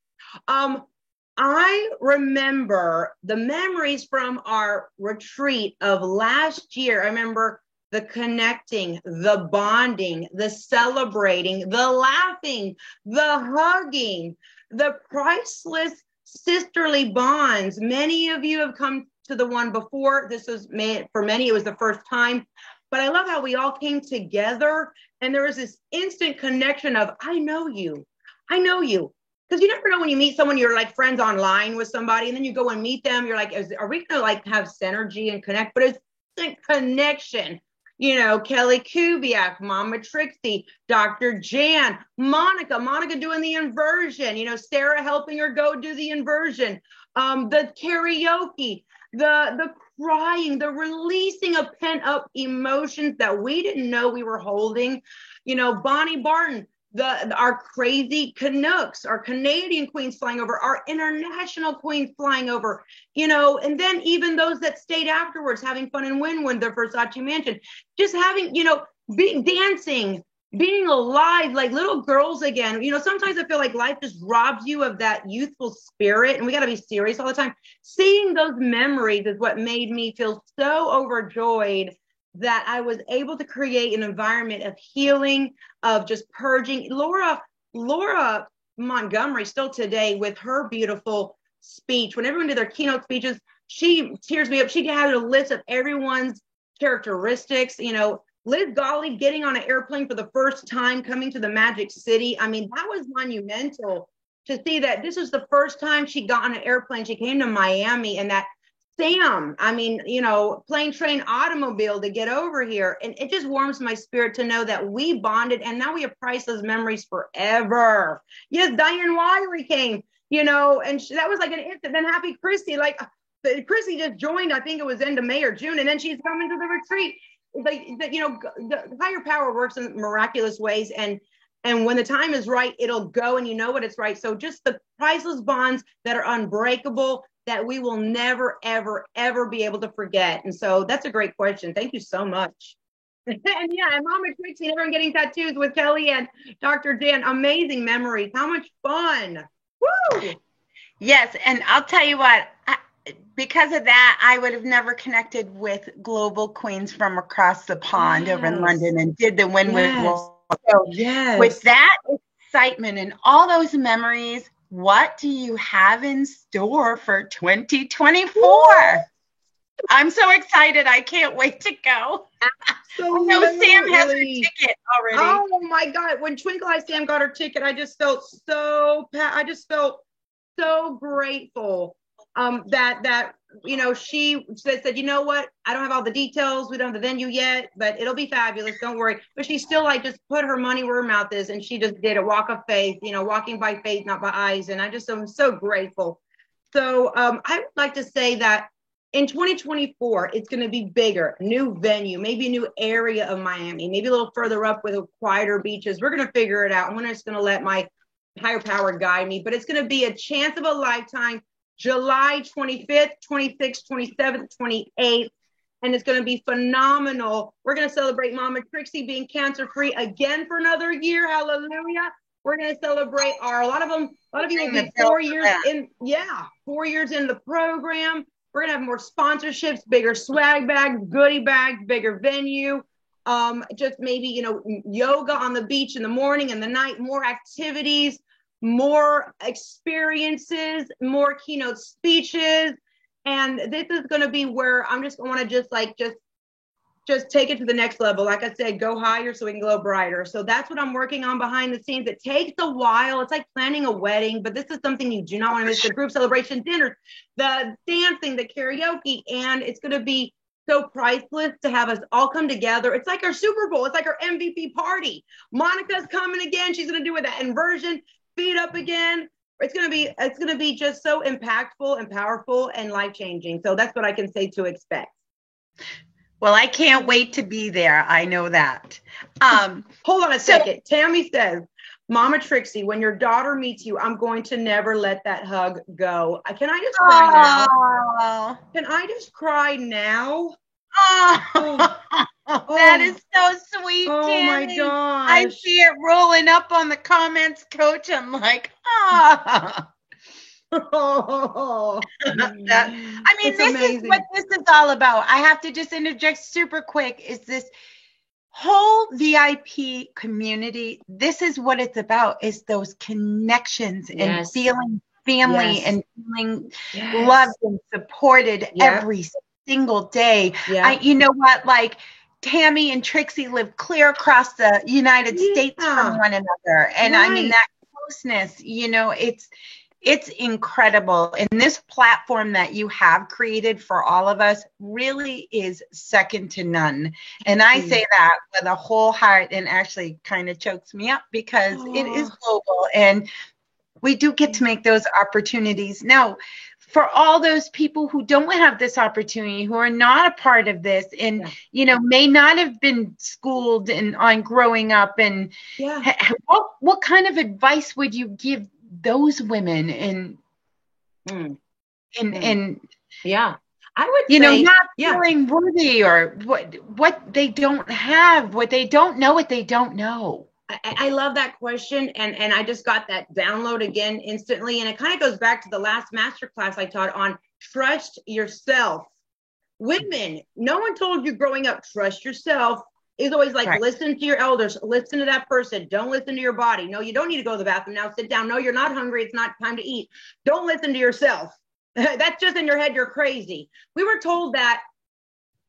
I remember the memories from our retreat of last year. I remember the connecting, the bonding, the celebrating, the laughing, the hugging, the priceless sisterly bonds. Many of you have come to the one before. This was for many, it was the first time. But I love how we all came together and there was this instant connection of, I know you. I know you. Because you never know when you meet someone, you're like friends online with somebody, and then you go and meet them. You're like, are we going to like have synergy and connect? But it's a connection. You know, Kelly Kubiak, Mama Trixie, Dr. Jan, Monica doing the inversion, you know, Sarah helping her go do the inversion, the karaoke, the crying, the releasing of pent up emotions that we didn't know we were holding. You know, Bonnie Barton, our crazy Canucks, our Canadian queens flying over, our international queens flying over, you know, and then even those that stayed afterwards having fun in Wynwood, the Versace mansion, just having, you know, dancing, being alive like little girls again. You know, sometimes I feel like life just robs you of that youthful spirit, and we got to be serious all the time. Seeing those memories is what made me feel so overjoyed that I was able to create an environment of healing, of just purging. Laura Montgomery, still today, with her beautiful speech, when everyone did their keynote speeches, she tears me up. She had a list of everyone's characteristics. You know, Liz Golly getting on an airplane for the first time, coming to the Magic City. I mean, that was monumental to see that this was the first time she got on an airplane. She came to Miami, and that Sam, I mean, you know, plane, train, automobile to get over here. And it just warms my spirit to know that we bonded and now we have priceless memories forever. Yes, Diane Wiley came, you know, and that was like an instant. Then Happy Christy, like Christy just joined, I think it was end of May or June, and then she's coming to the retreat. Like, you know, the higher power works in miraculous ways. And when the time is right, it'll go and you know what it's right. So just the priceless bonds that are unbreakable, that we will never, ever, ever be able to forget. And so that's a great question. Thank you so much. And Mama Trixie, everyone getting tattoos with Kelly and Dr. Jan. Amazing memories. How much fun. Woo! Yes. And I'll tell you what, because of that, I would have never connected with global queens from across the pond over in London and did the Wynwood World. So with that excitement and all those memories, what do you have in store for 2024? Woo! I'm so excited. I can't wait to go. Absolutely. Sam has her ticket already. Oh my God. When Twinkle Eye Sam got her ticket, I just felt so grateful that you know, she said, you know what, I don't have all the details, we don't have the venue yet, but it'll be fabulous, don't worry. But she still like just put her money where her mouth is, and she just did a walk of faith, you know, walking by faith, not by eyes. And I just am so grateful. So I would like to say that in 2024, it's going to be bigger, new venue, maybe a new area of Miami, maybe a little further up with quieter beaches. We're going to figure it out. I'm just going to let my higher power guide me, but it's going to be a chance of a lifetime. July 25th, 26th, 27th, 28th, and it's going to be phenomenal. We're going to celebrate Mama Trixie being cancer-free again for another year. Hallelujah. We're going to celebrate a lot of you will be 4 years in. Yeah, 4 years in the program. We're going to have more sponsorships, bigger swag bags, goodie bags, bigger venue. Just maybe, you know, yoga on the beach in the morning and the night, more activities, more experiences, more keynote speeches. And this is going to be where I'm just want to just just take it to the next level. Like I said, go higher so we can glow brighter. So that's what I'm working on behind the scenes. It takes a while. It's like planning a wedding, but this is something you do not want to miss. The group celebration dinners, the dancing, the karaoke, and it's going to be so priceless to have us all come together. It's like our Super Bowl. It's like our MVP party. Monica's coming again. She's going to do it that inversion, feet up again. It's going to be just so impactful and powerful and life-changing. So that's what I can say to expect. Well, I can't wait to be there. I know that. Hold on a second. Tammy says, Mama Trixie, when your daughter meets you, I'm going to never let that hug go. Can I just cry now? Can I just cry now? That is so sweet, Tammy. My gosh. I see it rolling up on the comments, Coach. I'm like, this amazing. Is what this is all about. I have to just interject super quick. Is this whole VIP community? This is what it's about, is those connections and feeling family and feeling loved and supported every single day. You know what, like Tammy and Trixie live clear across the United States from one another. And I mean, that closeness, you know, it's incredible. And this platform that you have created for all of us really is second to none. And I say that with a whole heart, and actually kind of chokes me up because it is global and we do get to make those opportunities. Now, for all those people who don't have this opportunity, who are not a part of this and, you know, may not have been schooled on growing up, and what kind of advice would you give those women I would say, not feeling worthy, or what they don't have, what they don't know, what they don't know? I love that question. And I just got that download again instantly. And it kind of goes back to the last masterclass I taught on trust yourself. Women, no one told you growing up, trust yourself. It's always like, listen to your elders, listen to that person. Don't listen to your body. No, you don't need to go to the bathroom now. Sit down. No, you're not hungry. It's not time to eat. Don't listen to yourself. That's just in your head. You're crazy. We were told that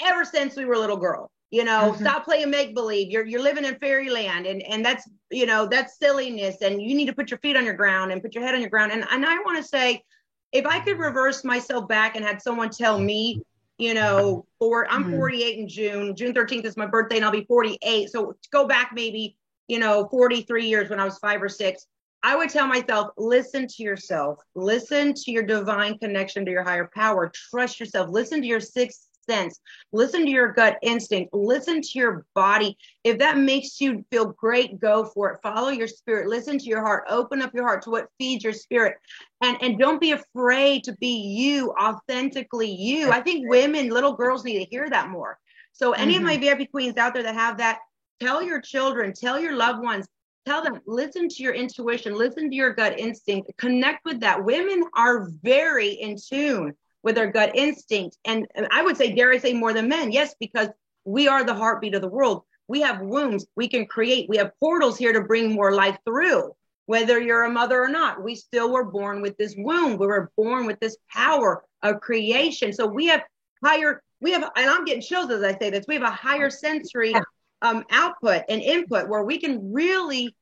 ever since we were a little girl. You know, stop playing make-believe. You're living in fairyland, and that's, you know, that's silliness. And you need to put your feet on your ground and put your head on your ground. And I want to say, if I could reverse myself back and had someone tell me, you know, I'm 48 in June 13th is my birthday, and I'll be 48. So to go back maybe, you know, 43 years when I was 5 or 6, I would tell myself, listen to yourself, listen to your divine connection to your higher power, trust yourself, listen to your sixth sense, listen to your gut instinct, listen to your body. If that makes you feel great, go for it. Follow your spirit, listen to your heart, open up your heart to what feeds your spirit, and don't be afraid to be you, authentically you. I think women, little girls need to hear that more. So any of my VIP queens out there that have that, tell your children, tell your loved ones, tell them, listen to your intuition, listen to your gut instinct, connect with that. Women are very in tune with their gut instinct. And I would say, dare I say, more than men. Yes, because we are the heartbeat of the world. We have wombs we can create. We have portals here to bring more life through. Whether you're a mother or not, we still were born with this womb. We were born with this power of creation. So we have and I'm getting chills as I say this, we have a higher sensory output and input where we can really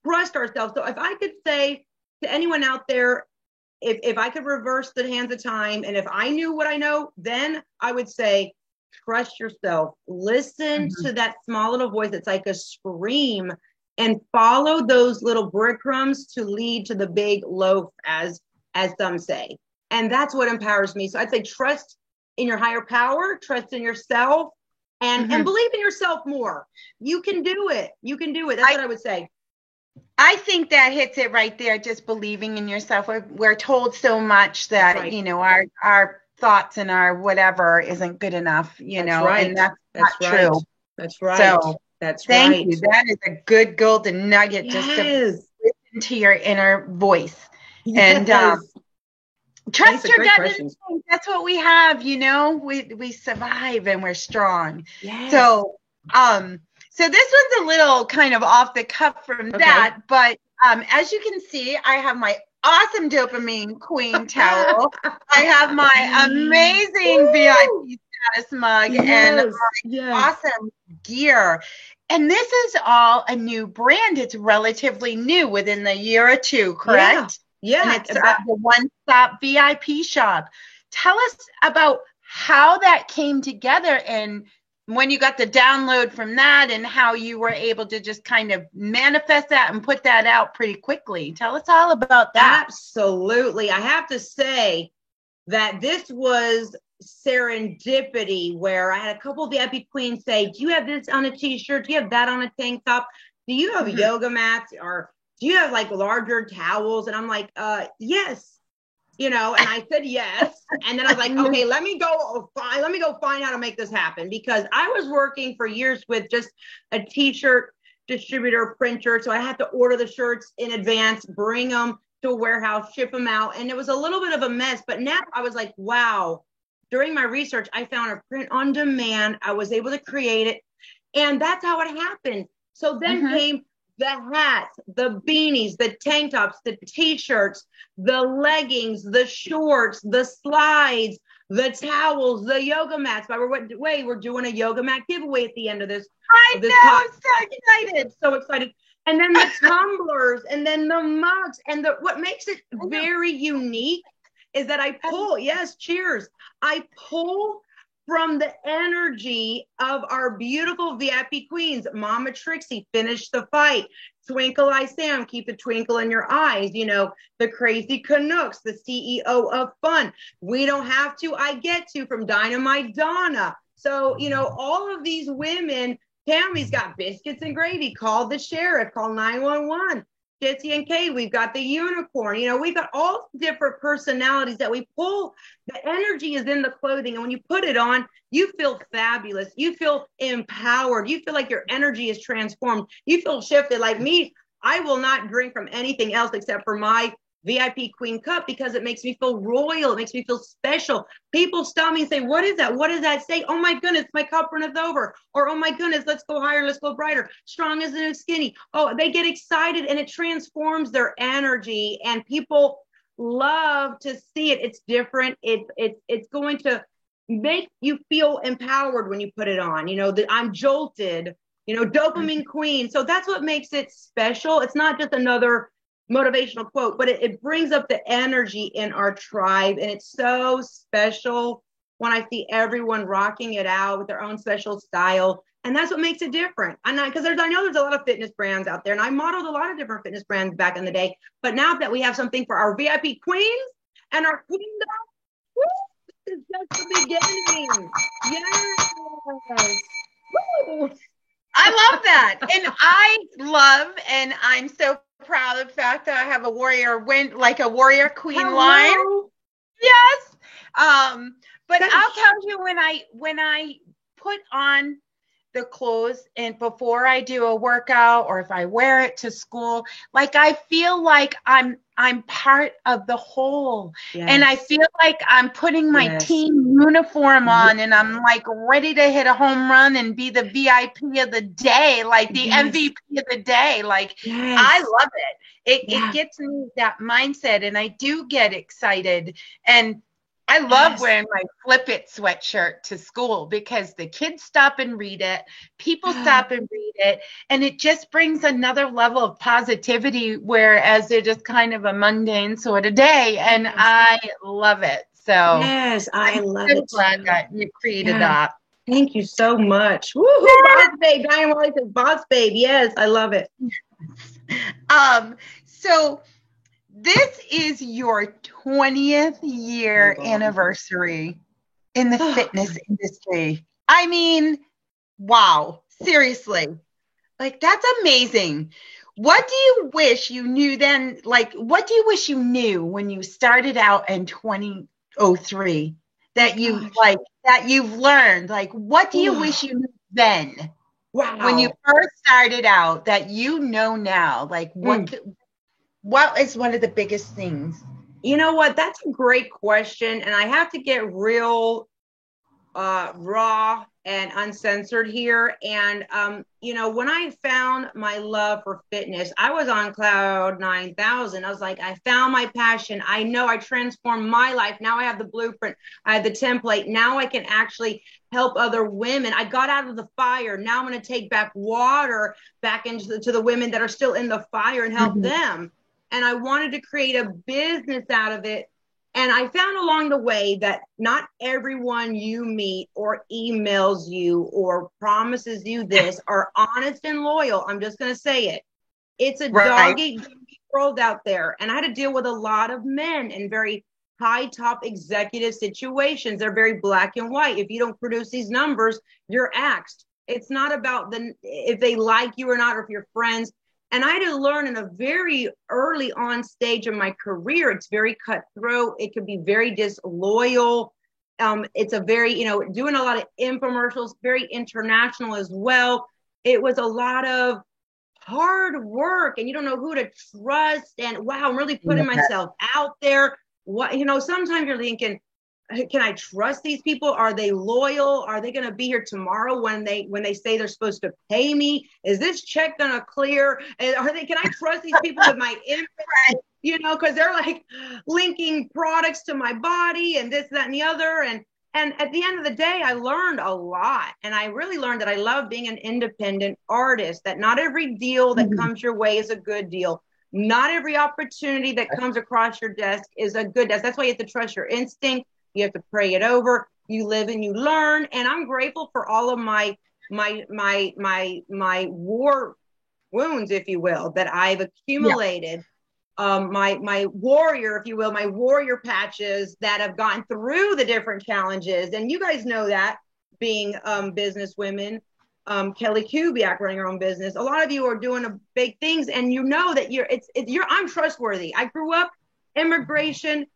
trust ourselves. So if I could say to anyone out there, if I could reverse the hands of time, and if I knew what I know, then I would say, trust yourself. Listen to that small little voice. It's like a scream, and follow those little breadcrumbs to lead to the big loaf, as some say. And that's what empowers me. So I'd say trust in your higher power, trust in yourself, and believe in yourself more. You can do it. You can do it. That's what I would say. I think that hits it right there. Just believing in yourself. We're told so much that, you know, our thoughts and our whatever isn't good enough, you know, and that's not true. That's right. So thank you. That is a good golden nugget, just to listen to your inner voice. And trust your gut instinct. That's what we have, you know, we survive and we're strong. Yes. So this was a little kind of off the cuff from that, but as you can see, I have my awesome Dopamine Queen towel. I have my amazing VIP status mug Yes, and yes. awesome gear. And this is all a new brand. It's relatively new within the year or two, correct? Yeah, And yeah. it's the one-stop VIP shop. Tell us about how that came together and when you got the download from that and how you were able to just kind of manifest that and put that out pretty quickly. Tell us all about that. Absolutely. I have to say that this was serendipity where I had a couple of VIP queens say, do you have this on a t-shirt? Do you have that on a tank top? Do you have yoga mats or do you have like larger towels? And I'm like, yes. And I said yes. And then I was like, okay, let me go find how to make this happen, because I was working for years with just a t-shirt distributor printer. So I had to order the shirts in advance, bring them to a warehouse, ship them out. And it was a little bit of a mess, but now I was like, wow, during my research, I found a print on demand. I was able to create it. And that's how it happened. So then came the hats, the beanies, the tank tops, the t-shirts, the leggings, the shorts, the slides, the towels, the yoga mats. By the way, we're doing a yoga mat giveaway at the end of this. I'm so excited. So excited. And then the tumblers, and then the mugs. And what makes it very unique is that I pull, yes, cheers. I pull from the energy of our beautiful VIP queens. Mama Trixie, finish the fight. Twinkle Eye Sam, keep the twinkle in your eyes. The Crazy Canucks, the CEO of Fun. We don't have to, I get to, from Dynamite Donna. So, all of these women, Tammy's got biscuits and gravy. Call the sheriff, call 911. Jesse and Kay, we've got the unicorn. We've got all different personalities that we pull. The energy is in the clothing. And when you put it on, you feel fabulous. You feel empowered. You feel like your energy is transformed. You feel shifted. Like me, I will not drink from anything else except for my VIP Queen Cup, because it makes me feel royal. It makes me feel special. People stop me and say, what is that? What does that say? Oh my goodness, my cup runneth over. Or, oh my goodness, let's go higher, let's go brighter. Strong as a skinny. Oh, they get excited and it transforms their energy, and people love to see it. It's different. It's going to make you feel empowered when you put it on. That I'm jolted, dopamine queen. So that's what makes it special. It's not just another motivational quote, but it brings up the energy in our tribe. And it's so special when I see everyone rocking it out with their own special style. And that's what makes it different. Because I know there's a lot of fitness brands out there, and I modeled a lot of different fitness brands back in the day. But now that we have something for our VIP queens and our queendom, this is just the beginning. Yes. Woo. I love that. And I'm so proud of the fact that I have a warrior queen line. Yes. But I'll tell you, when I put on the clothes and before I do a workout, or if I wear it to school, like I feel like I'm part of the whole. Yes. And I feel like I'm putting my team uniform on, and I'm like ready to hit a home run and be the VIP of the day, like the MVP of the day. Like I love it. It gets me that mindset, and I do get excited. And I love wearing my Flip It sweatshirt to school, because the kids stop and read it, people stop and read it, and it just brings another level of positivity, whereas they're just kind of a mundane sort of day, and I love it. So yes, I love it. Glad that you created that. Thank you so much. Woohoo, Boss Babe. Diane Wally says Boss Babe. Yes, I love it. So this is your 20th year anniversary in the fitness industry. I mean, wow, seriously. Like, that's amazing. What do you wish you knew then? Like, what do you wish you knew when you started out in 2003 that you've learned? Like, what do you wish you knew then? Wow. When you first started out that you know now? Like, what is one of the biggest things? You know what? That's a great question. And I have to get real raw and uncensored here. And, you know, when I found my love for fitness, I was on cloud 9,000. I was like, I found my passion. I know I transformed my life. Now I have the blueprint. I have the template. Now I can actually help other women. I got out of the fire. Now I'm going to take back water back into the women that are still in the fire and help them. And I wanted to create a business out of it. And I found along the way that not everyone you meet or emails you or promises you this are honest and loyal. I'm just going to say it. It's a dog-eat world out there. And I had to deal with a lot of men in very high top executive situations. They're very black and white. If you don't produce these numbers, you're axed. It's not about if they like you or not, or if you're friends. And I had to learn in a very early on stage of my career. It's very cutthroat. It can be very disloyal. It's a very, you know, doing a lot of infomercials, very international as well. It was a lot of hard work and you don't know who to trust. And wow, I'm really putting myself out there. What, you know, sometimes you're thinking, can I trust these people? Are they loyal? Are they going to be here tomorrow when they say they're supposed to pay me? Is this check going to clear? Can I trust these people with my info? You know, because they're like linking products to my body and this, that, and the other. And at the end of the day, I learned a lot. And I really learned that I love being an independent artist, that not every deal that comes your way is a good deal. Not every opportunity that comes across your desk is a good desk. That's why you have to trust your instinct. You have to pray it over. You live and you learn. And I'm grateful for all of my war wounds, if you will, that I've accumulated. My warrior, if you will, my warrior patches that have gone through the different challenges. And you guys know that, being business women, Kelly Kubiak running her own business. A lot of you are doing big things, and you know that I'm trustworthy. I grew up immigration.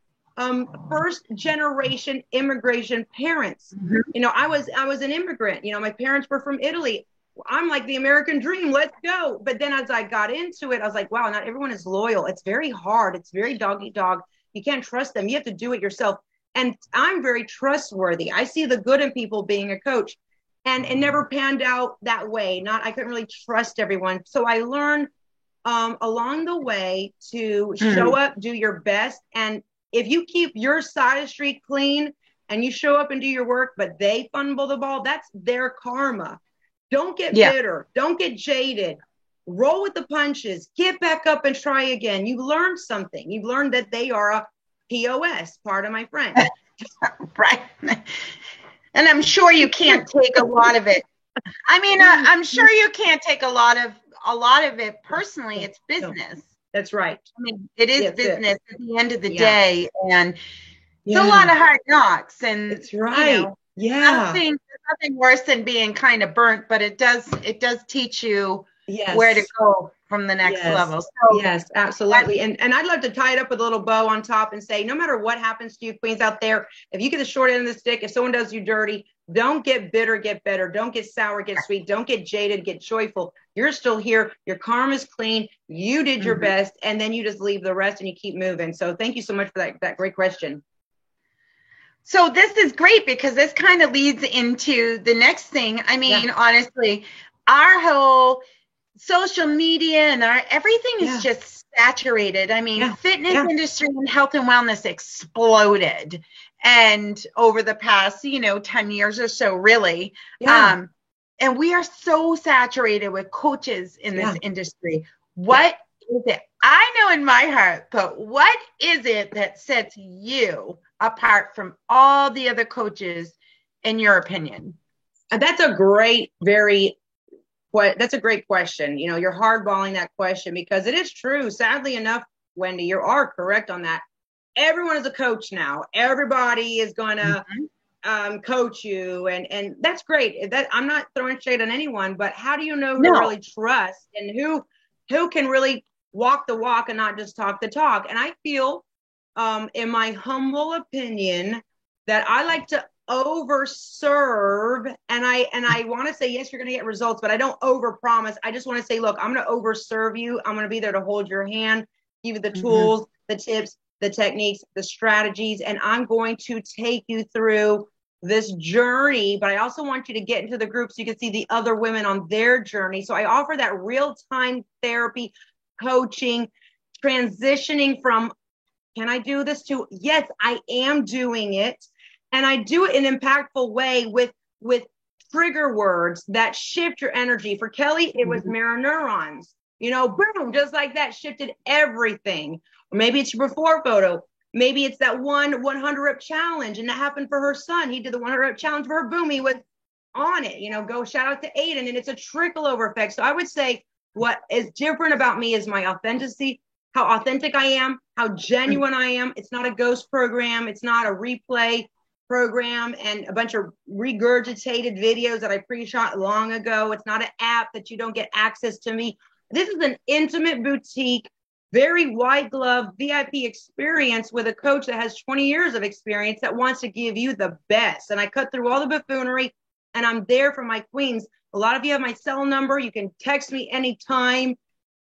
First generation immigration parents. You know, I was an immigrant. You know, my parents were from Italy. I'm like the American dream. Let's go. But then as I got into it, I was like, wow, not everyone is loyal. It's very hard. It's very dog eat dog. You can't trust them. You have to do it yourself. And I'm very trustworthy. I see the good in people being a coach, and it never panned out that way. I couldn't really trust everyone. So I learned along the way to show up, do your best, and if you keep your side of the street clean and you show up and do your work, but they fumble the ball, that's their karma. Don't get bitter. Don't get jaded. Roll with the punches. Get back up and try again. You've learned something. You've learned that they are a POS, part of my friend. Right. And I'm sure you can't take a lot of it. I mean, I'm sure you can't take a lot of it personally. It's business. That's right. I mean, it is business at the end of the day, and it's a lot of hard knocks. And that's right. You know, there's nothing worse than being kind of burnt, but it does teach you where to go from the next level. So, yes, absolutely. And I'd love to tie it up with a little bow on top and say, no matter what happens to you, queens out there, if you get the short end of the stick, if someone does you dirty, don't get bitter, get better. Don't get sour, get sweet. Don't get jaded, get joyful. You're still here. Your karma's clean. You did your best. And then you just leave the rest and you keep moving. So thank you so much for that great question. So this is great because this kind of leads into the next thing. I mean, honestly, our whole social media and everything is just saturated. I mean, fitness industry and health and wellness exploded. And over the past, 10 years or so, really. And we are so saturated with coaches in this industry. What is it? I know in my heart, but what is it that sets you apart from all the other coaches, in your opinion? That's a great, that's a great question. You're hardballing that question because it is true. Sadly enough, Wendy, you are correct on that. Everyone is a coach now. Everybody is going to coach you. And that's great. I'm not throwing shade on anyone, but how do you know who to really trust and who can really walk the walk and not just talk the talk? And I feel, in my humble opinion, that I like to overserve, and I want to say, yes, you're going to get results, but I don't overpromise. I just want to say, look, I'm going to overserve you. I'm going to be there to hold your hand, give you the tools, the tips, the techniques, the strategies, and I'm going to take you through this journey, but I also want you to get into the group so you can see the other women on their journey. So I offer that real-time therapy, coaching, transitioning from, can I do this, to, yes, I am doing it. And I do it in an impactful way with trigger words that shift your energy. For Kelly, it was mirror neurons. Boom, just like that, shifted everything. Or maybe it's your before photo. Maybe it's that 100 rep challenge, and that happened for her son. He did the 100 rep challenge for her. Boom, he was on it. Go shout out to Aiden, and it's a trickle over effect. So I would say what is different about me is my authenticity, how authentic I am, how genuine I am. It's not a ghost program. It's not a replay program and a bunch of regurgitated videos that I pre-shot long ago. It's not an app that you don't get access to me. This is an intimate boutique, very white glove VIP experience with a coach that has 20 years of experience that wants to give you the best. And I cut through all the buffoonery, and I'm there for my queens. A lot of you have my cell number. You can text me anytime.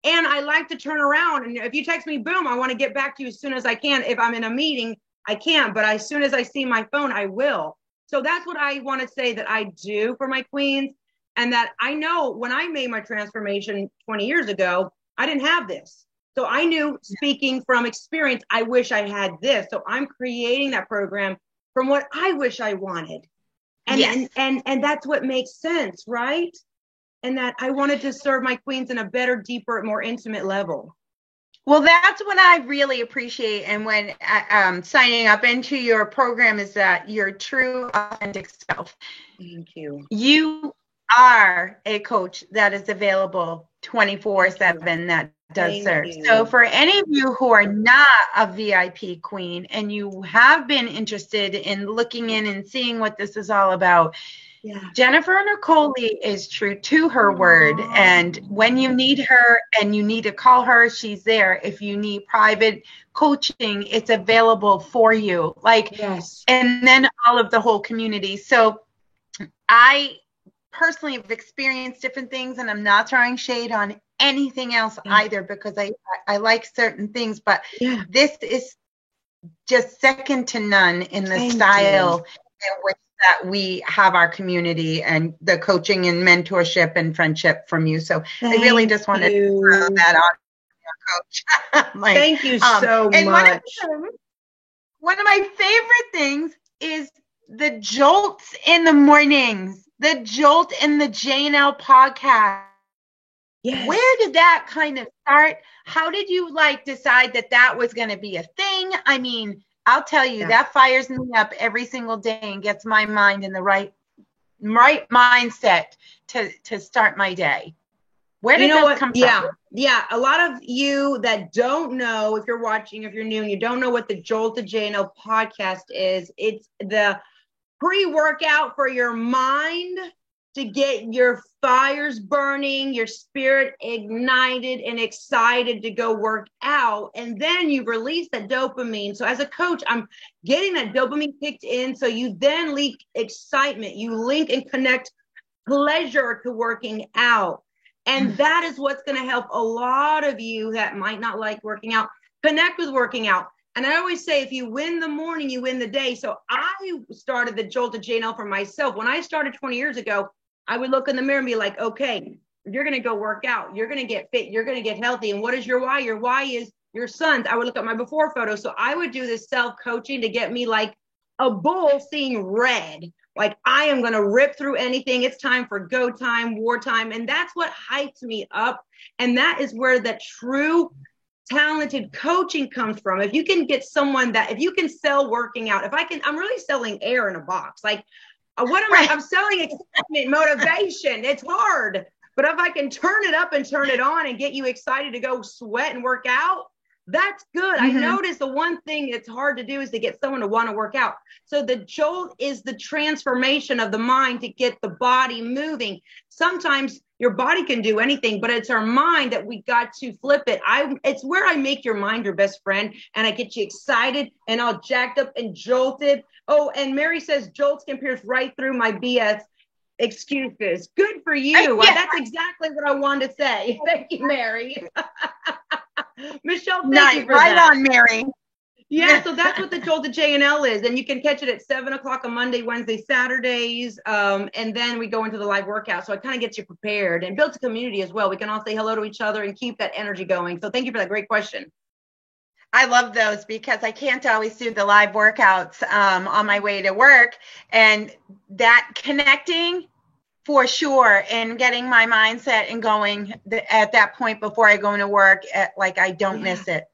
And I like to turn around. And if you text me, boom, I want to get back to you as soon as I can. If I'm in a meeting, I can't, but as soon as I see my phone, I will. So that's what I want to say that I do for my queens. And that I know when I made my transformation 20 years ago, I didn't have this. So I knew, speaking from experience, I wish I had this. So I'm creating that program from what I wish I wanted. And, yes. and that's what makes sense, right? And that I wanted to serve my queens in a better, deeper, more intimate level. Well, that's what I really appreciate. And when signing up into your program is that your true, authentic self. Thank you. You are a coach that is available 24/7 that does serve. So for any of you who are not a VIP queen and you have been interested in looking in and seeing what this is all about, Jennifer Nicoli is true to her word. And when you need her and you need to call her, she's there. If you need private coaching, it's available for you. And then all of the whole community. So I personally have experienced different things, and I'm not throwing shade on anything else either, because I like certain things, but this is just second to none in the style in which that we have our community and the coaching and mentorship and friendship from you. So I really just wanted to throw that on, Coach. Thank you so much. One of my favorite things is the jolts in the mornings, the jolt in the JNL podcast. Yes. Where did that kind of start? How did you decide that was going to be a thing? I mean, I'll tell you, that fires me up every single day and gets my mind in the right mindset to start my day. Where did this come from? Yeah. A lot of you that don't know, if you're watching, if you're new and you don't know what the Jolt to JNL podcast is, it's the pre-workout for your mind to get your fires burning, your spirit ignited and excited to go work out. And then you release that dopamine. So as a coach, I'm getting that dopamine kicked in. So you then link excitement. You link and connect pleasure to working out. And that is what's going to help a lot of you that might not like working out, connect with working out. And I always say, if you win the morning, you win the day. So I started the Jolt to JNL for myself. When I started 20 years ago, I would look in the mirror and be like, okay, you're going to go work out. You're going to get fit. You're going to get healthy. And what is your why? Your why is your sons. I would look at my before photo. So I would do this self-coaching to get me like a bull seeing red. Like, I am going to rip through anything. It's time for go time, war time. And that's what hypes me up. And that is where the true talented coaching comes from. If you can get someone if you can sell working out, I'm really selling air in a box. I'm selling excitement, motivation. It's hard. But if I can turn it up and turn it on and get you excited to go sweat and work out, that's good. I noticed the one thing that's hard to do is to get someone to want to work out. So the jolt is the transformation of the mind to get the body moving. Sometimes your body can do anything, but it's our mind that we got to flip it. It's where I make your mind your best friend, and I get you excited and all jacked up and jolted. Oh, and Mary says jolts can pierce right through my BS excuses. Good for you. That's exactly what I wanted to say. Thank you, Mary. Michelle, thank you for that. Right on, Mary. Yeah, so that's what the Jolt to JNL is. And you can catch it at 7 o'clock on Monday, Wednesday, Saturdays. And then we go into the live workout. So it kind of gets you prepared and builds a community as well. We can all say hello to each other and keep that energy going. So thank you for that great question. I love those because I can't always do the live workouts on my way to work. And that connecting for sure, and getting my mindset and going at that point before I go into work, like I don't miss it.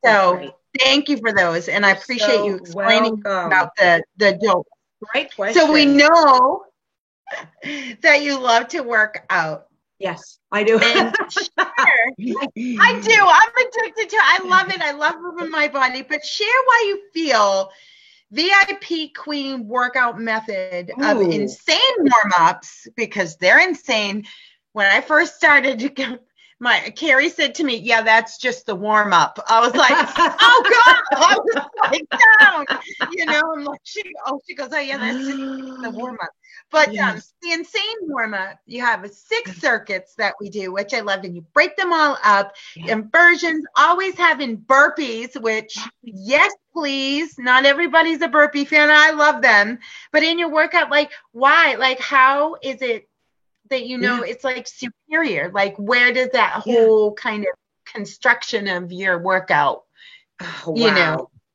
So thank you for those. And I appreciate you explaining about the Jolt. Great question. So we know that you love to work out. Yes, I do. And I do. I'm addicted to it. I love it. I love moving my body. But share why you feel VIP Queen workout method of insane warm-ups, because they're insane. When I first started to go, Carrie said to me, yeah, that's just the warm-up. I was like, oh God, I was like down, I'm like, she goes, oh yeah, that's just the warm-up. But the insane warm-up, you have 6 circuits that we do, which I love, and you break them all up in versions, always having burpees, which, yes, please, not everybody's a burpee fan. I love them. But in your workout, like, why? Like, how is it that it's like superior? Like, where does that whole kind of construction of your workout,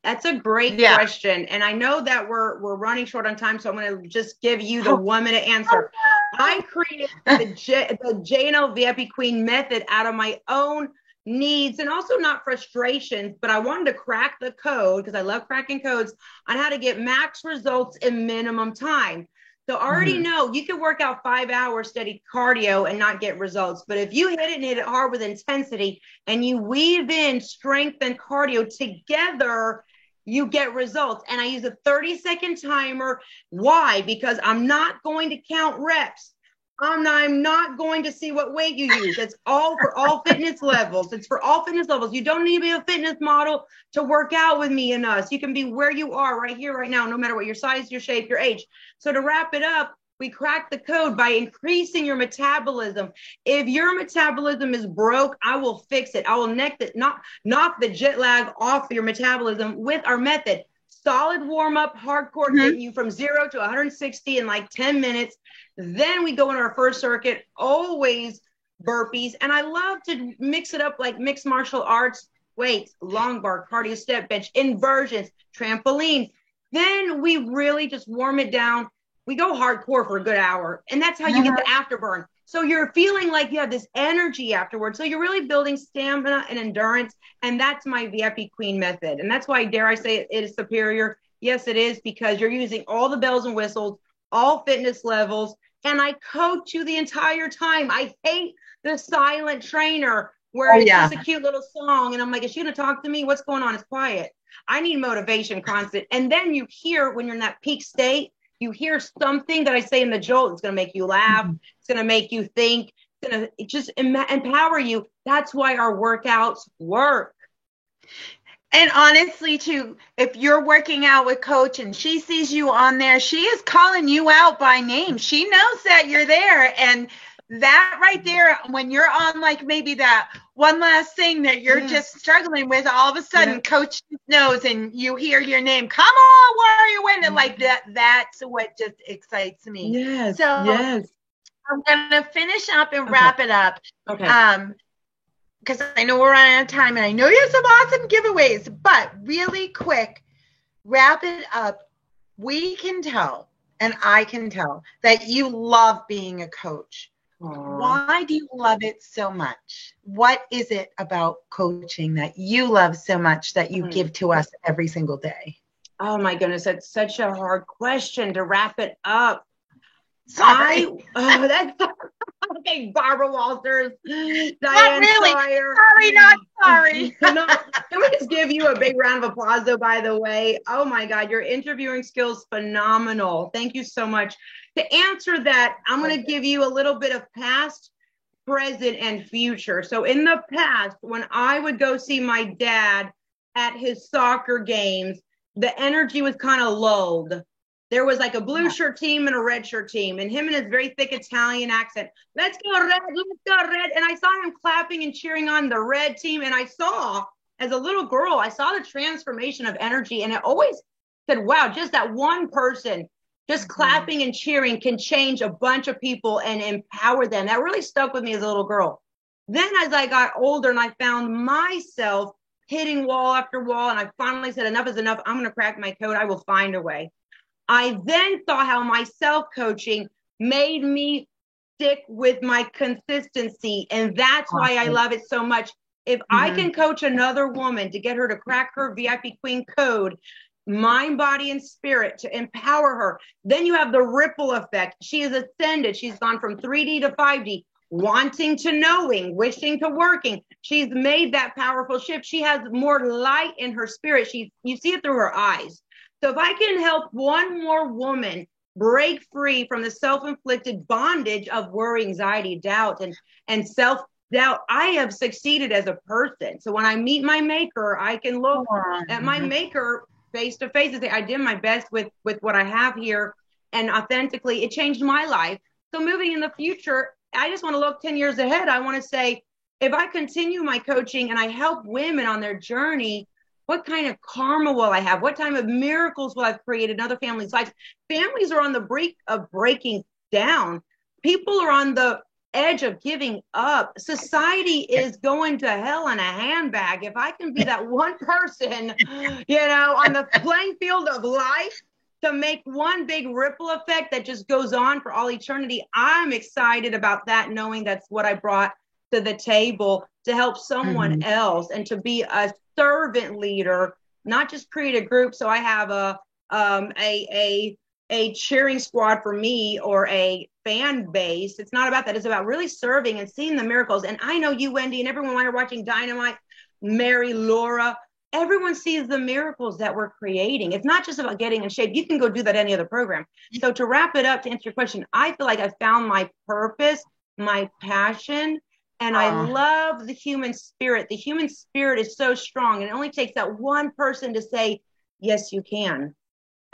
That's a great question. And I know that we're running short on time, so I'm going to just give you the 1-minute answer. I created the JNL VIP Queen method out of my own needs and also not frustrations, but I wanted to crack the code, because I love cracking codes, on how to get max results in minimum time. So I already know you can work out 5 hours steady cardio and not get results. But if you hit it and hit it hard with intensity and you weave in strength and cardio together, you get results. And I use a 30-second timer. Why? Because I'm not going to count reps. I'm not going to see what weight you use. It's all for all fitness levels. It's for all fitness levels. You don't need to be a fitness model to work out with me and us. You can be where you are right here, right now, no matter what your size, your shape, your age. So to wrap it up, we crack the code by increasing your metabolism. If your metabolism is broke, I will fix it. I will knock the jet lag off your metabolism with our method. Solid warm-up, hardcore, getting you from 0 to 160 in like 10 minutes. Then we go into our first circuit, always burpees. And I love to mix it up like mixed martial arts, weights, long bar, cardio, step bench, inversions, trampoline. Then we really just warm it down. We go hardcore for a good hour. And that's how you get the afterburn. So you're feeling like you have this energy afterwards. So you're really building stamina and endurance. And that's my VIP Queen method. And that's why, dare I say, it is superior. Yes, it is, because you're using all the bells and whistles, all fitness levels. And I coach you the entire time. I hate the silent trainer where it's just a cute little song. And I'm like, is she going to talk to me? What's going on? It's quiet. I need motivation constant. And then you hear, when you're in that peak state, you hear something that I say in the Jolt. It's going to make you laugh. It's going to make you think. It's going to just empower you. That's why our workouts work. And honestly, too, if you're working out with Coach and she sees you on there, she is calling you out by name. She knows that you're there. And that right there, when you're on like maybe that one last thing that you're just struggling with, all of a sudden Coach knows and you hear your name. Come on, where are you winning? Like that's what just excites me. Yes. So I'm gonna finish up and wrap it up. Okay. Because I know we're running out of time and I know you have some awesome giveaways, but really quick, wrap it up. We can tell, and I can tell, that you love being a coach. Aww. Why do you love it so much? What is it about coaching that you love so much that you give to us every single day? Oh my goodness, that's such a hard question to wrap it up. Sorry. That's okay, Barbara Walters, Diane really. Sawyer. Sorry, not sorry. Can we just give you a big round of applause, though, by the way? Oh, my God, your interviewing skills, phenomenal. Thank you so much. To answer that, I'm going to give you a little bit of past, present, and future. So in the past, when I would go see my dad at his soccer games, the energy was kind of lulled. There was like a blue shirt team and a red shirt team, and him and his very thick Italian accent. Let's go red, let's go red. And I saw him clapping and cheering on the red team, and I saw as a little girl, I saw the transformation of energy, and I always said, wow, just that one person just clapping and cheering can change a bunch of people and empower them. That really stuck with me as a little girl. Then as I got older and I found myself hitting wall after wall, and I finally said, enough is enough. I'm going to crack my code. I will find a way. I then saw how my self-coaching made me stick with my consistency. And that's why I love it so much. If I can coach another woman to get her to crack her VIP Queen code, mind, body, and spirit, to empower her, then you have the ripple effect. She has ascended. She's gone from 3D to 5D. Wanting to knowing, wishing to working. She's made that powerful shift. She has more light in her spirit. You see it through her eyes. So if I can help one more woman break free from the self-inflicted bondage of worry, anxiety, doubt, and self-doubt, I have succeeded as a person. So when I meet my maker, I can look at my maker face to face and say, I did my best with what I have here. And authentically, it changed my life. So moving in the future, I just want to look 10 years ahead. I want to say, if I continue my coaching and I help women on their journey, what kind of karma will I have? What kind of miracles will I create in other families' lives? Families are on the brink of breaking down. People are on the edge of giving up. Society is going to hell in a handbag. If I can be that one person, on the playing field of life, to make one big ripple effect that just goes on for all eternity, I'm excited about that, knowing that's what I brought to the table to help someone else and to be a servant leader, not just create a group. So I have a cheering squad for me or a fan base. It's not about that. It's about really serving and seeing the miracles. And I know you, Wendy, and everyone while you're watching Dynamite, Mary, Laura, everyone sees the miracles that we're creating. It's not just about getting in shape. You can go do that any other program. So to wrap it up, to answer your question, I feel like I found my purpose, my passion, and I love the human spirit. The human spirit is so strong, and it only takes that one person to say, yes, you can.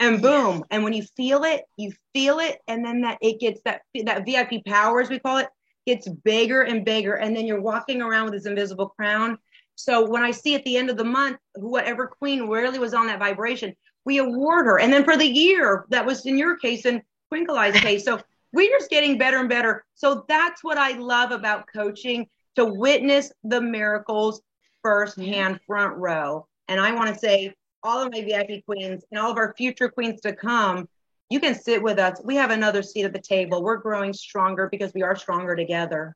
And boom. And when you feel it, and then it gets that VIP power, as we call it, gets bigger and bigger. And then you're walking around with this invisible crown. So when I see at the end of the month, whatever queen really was on that vibration, we award her. And then for the year, that was in your case and Twinkle-Eye's case. So we're just getting better and better. So that's what I love about coaching, to witness the miracles firsthand, front row. And I want to say, all of my VIP queens and all of our future queens to come, you can sit with us. We have another seat at the table. We're growing stronger because we are stronger together.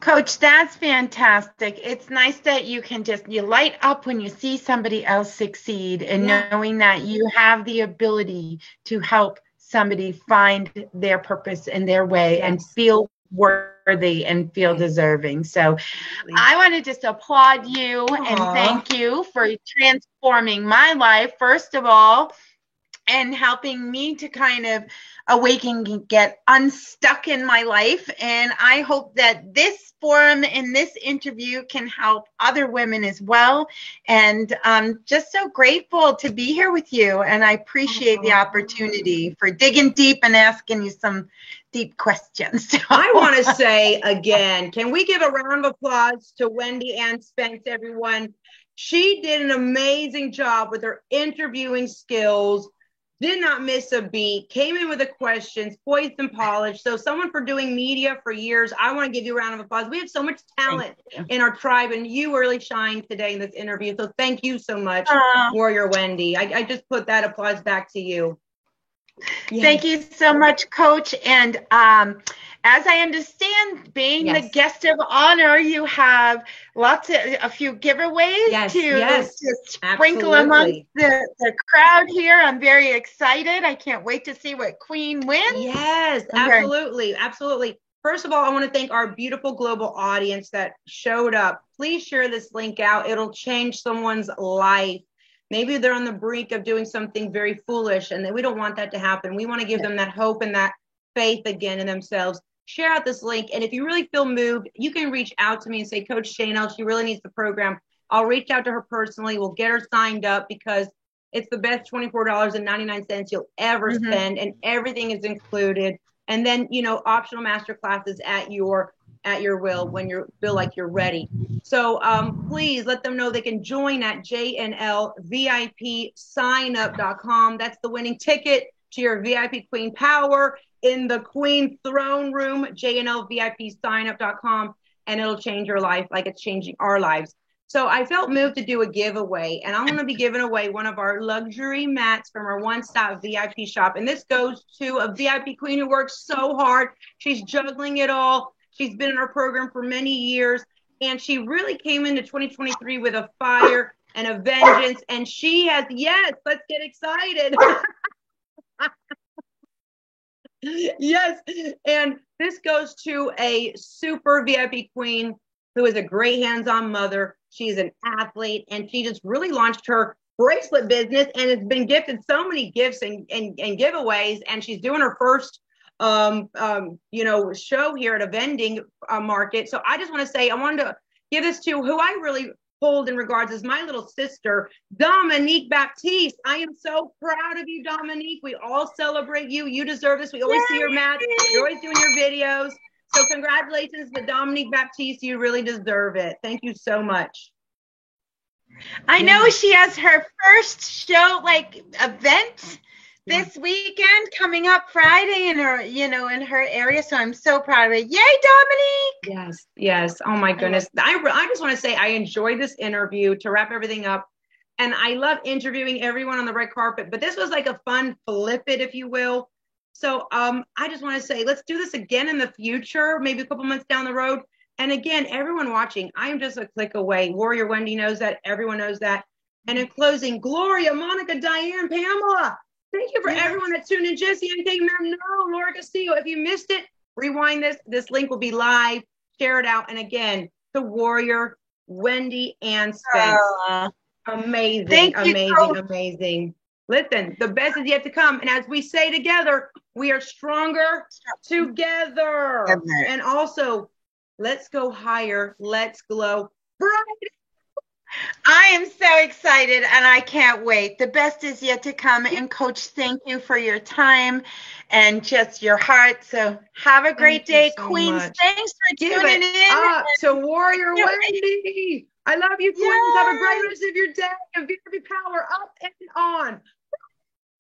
Coach, that's fantastic. It's nice that you can you light up when you see somebody else succeed, and knowing that you have the ability to help somebody find their purpose and their way and feel worthy and feel deserving. So I want to just applaud you and thank you for transforming my life, first of all, and helping me to kind of awaken and get unstuck in my life. And I hope that this forum and this interview can help other women as well. And I'm just so grateful to be here with you. And I appreciate the opportunity for digging deep and asking you some deep questions. I want to say again, can we give a round of applause to Wendy Ann Spence, everyone? She did an amazing job with her interviewing skills. Did not miss a beat, came in with the questions, poised and polished. So someone for doing media for years, I want to give you a round of applause. We have so much talent in our tribe, and you really shined today in this interview. So thank you so much, Warrior Wendy. I just put that applause back to you. Yes. Thank you so much, Coach. And as I understand, being the guest of honor, you have a few giveaways to sprinkle amongst the crowd here. I'm very excited. I can't wait to see what Queen wins. Yes, absolutely. Absolutely. First of all, I want to thank our beautiful global audience that showed up. Please share this link out. It'll change someone's life. Maybe they're on the brink of doing something very foolish, and we don't want that to happen. We want to give them that hope and that faith again in themselves. Share out this link. And if you really feel moved, you can reach out to me and say, Coach Shaynell, she really needs the program. I'll reach out to her personally. We'll get her signed up because it's the best $24.99 you'll ever spend, and everything is included. And then, optional master classes at your at your will when you feel like you're ready. So please let them know they can join at jnlvipsignup.com. That's the winning ticket to your VIP Queen Power in the Queen Throne Room, jnlvipsignup.com, and it'll change your life like it's changing our lives. So I felt moved to do a giveaway, and I'm going to be giving away one of our luxury mats from our one-stop VIP shop. And this goes to a VIP queen who works so hard. She's juggling it all. She's been in our program for many years, and she really came into 2023 with a fire and a vengeance. And she has, yes, let's get excited. Yes. And this goes to a super VIP queen who is a great hands-on mother. She's an athlete, and she just really launched her bracelet business and has been gifted so many gifts and giveaways. And she's doing her first, show here at a vending market. So I just want to say, I wanted to give this to who I really hold in regards as my little sister, Dominique Baptiste. I am so proud of you, Dominique. We all celebrate you. You deserve this. We always see your mats. You're always doing your videos. So congratulations to Dominique Baptiste. You really deserve it. Thank you so much. I know she has her first show, event this weekend coming up Friday in her, in her area. So I'm so proud of it. Yay, Dominique. Yes. Oh my goodness. I just want to say I enjoyed this interview to wrap everything up. And I love interviewing everyone on the red carpet, but this was like a fun flip it, if you will. So I just want to say, let's do this again in the future, maybe a couple months down the road. And again, everyone watching, I am just a click away. Warrior Wendy knows that. Everyone knows that. And in closing, Gloria, Monica, Diane, Pamela, thank you for everyone that tuned in. Jesse, and taking them. No, Laura Castillo. If you missed it, rewind this. This link will be live. Share it out. And again, to Warrior, Wendy, and Spence. Amazing, amazing. Listen, the best is yet to come. And as we say together, we are stronger together. And also, let's go higher. Let's glow bright. I am so excited and I can't wait. The best is yet to come. And Coach, thank you for your time and just your heart. So have a great day, Queens. Thanks for tuning in. To Warrior Wendy. I love you, Queens. Have a great rest of your day. And VIP Power up and on.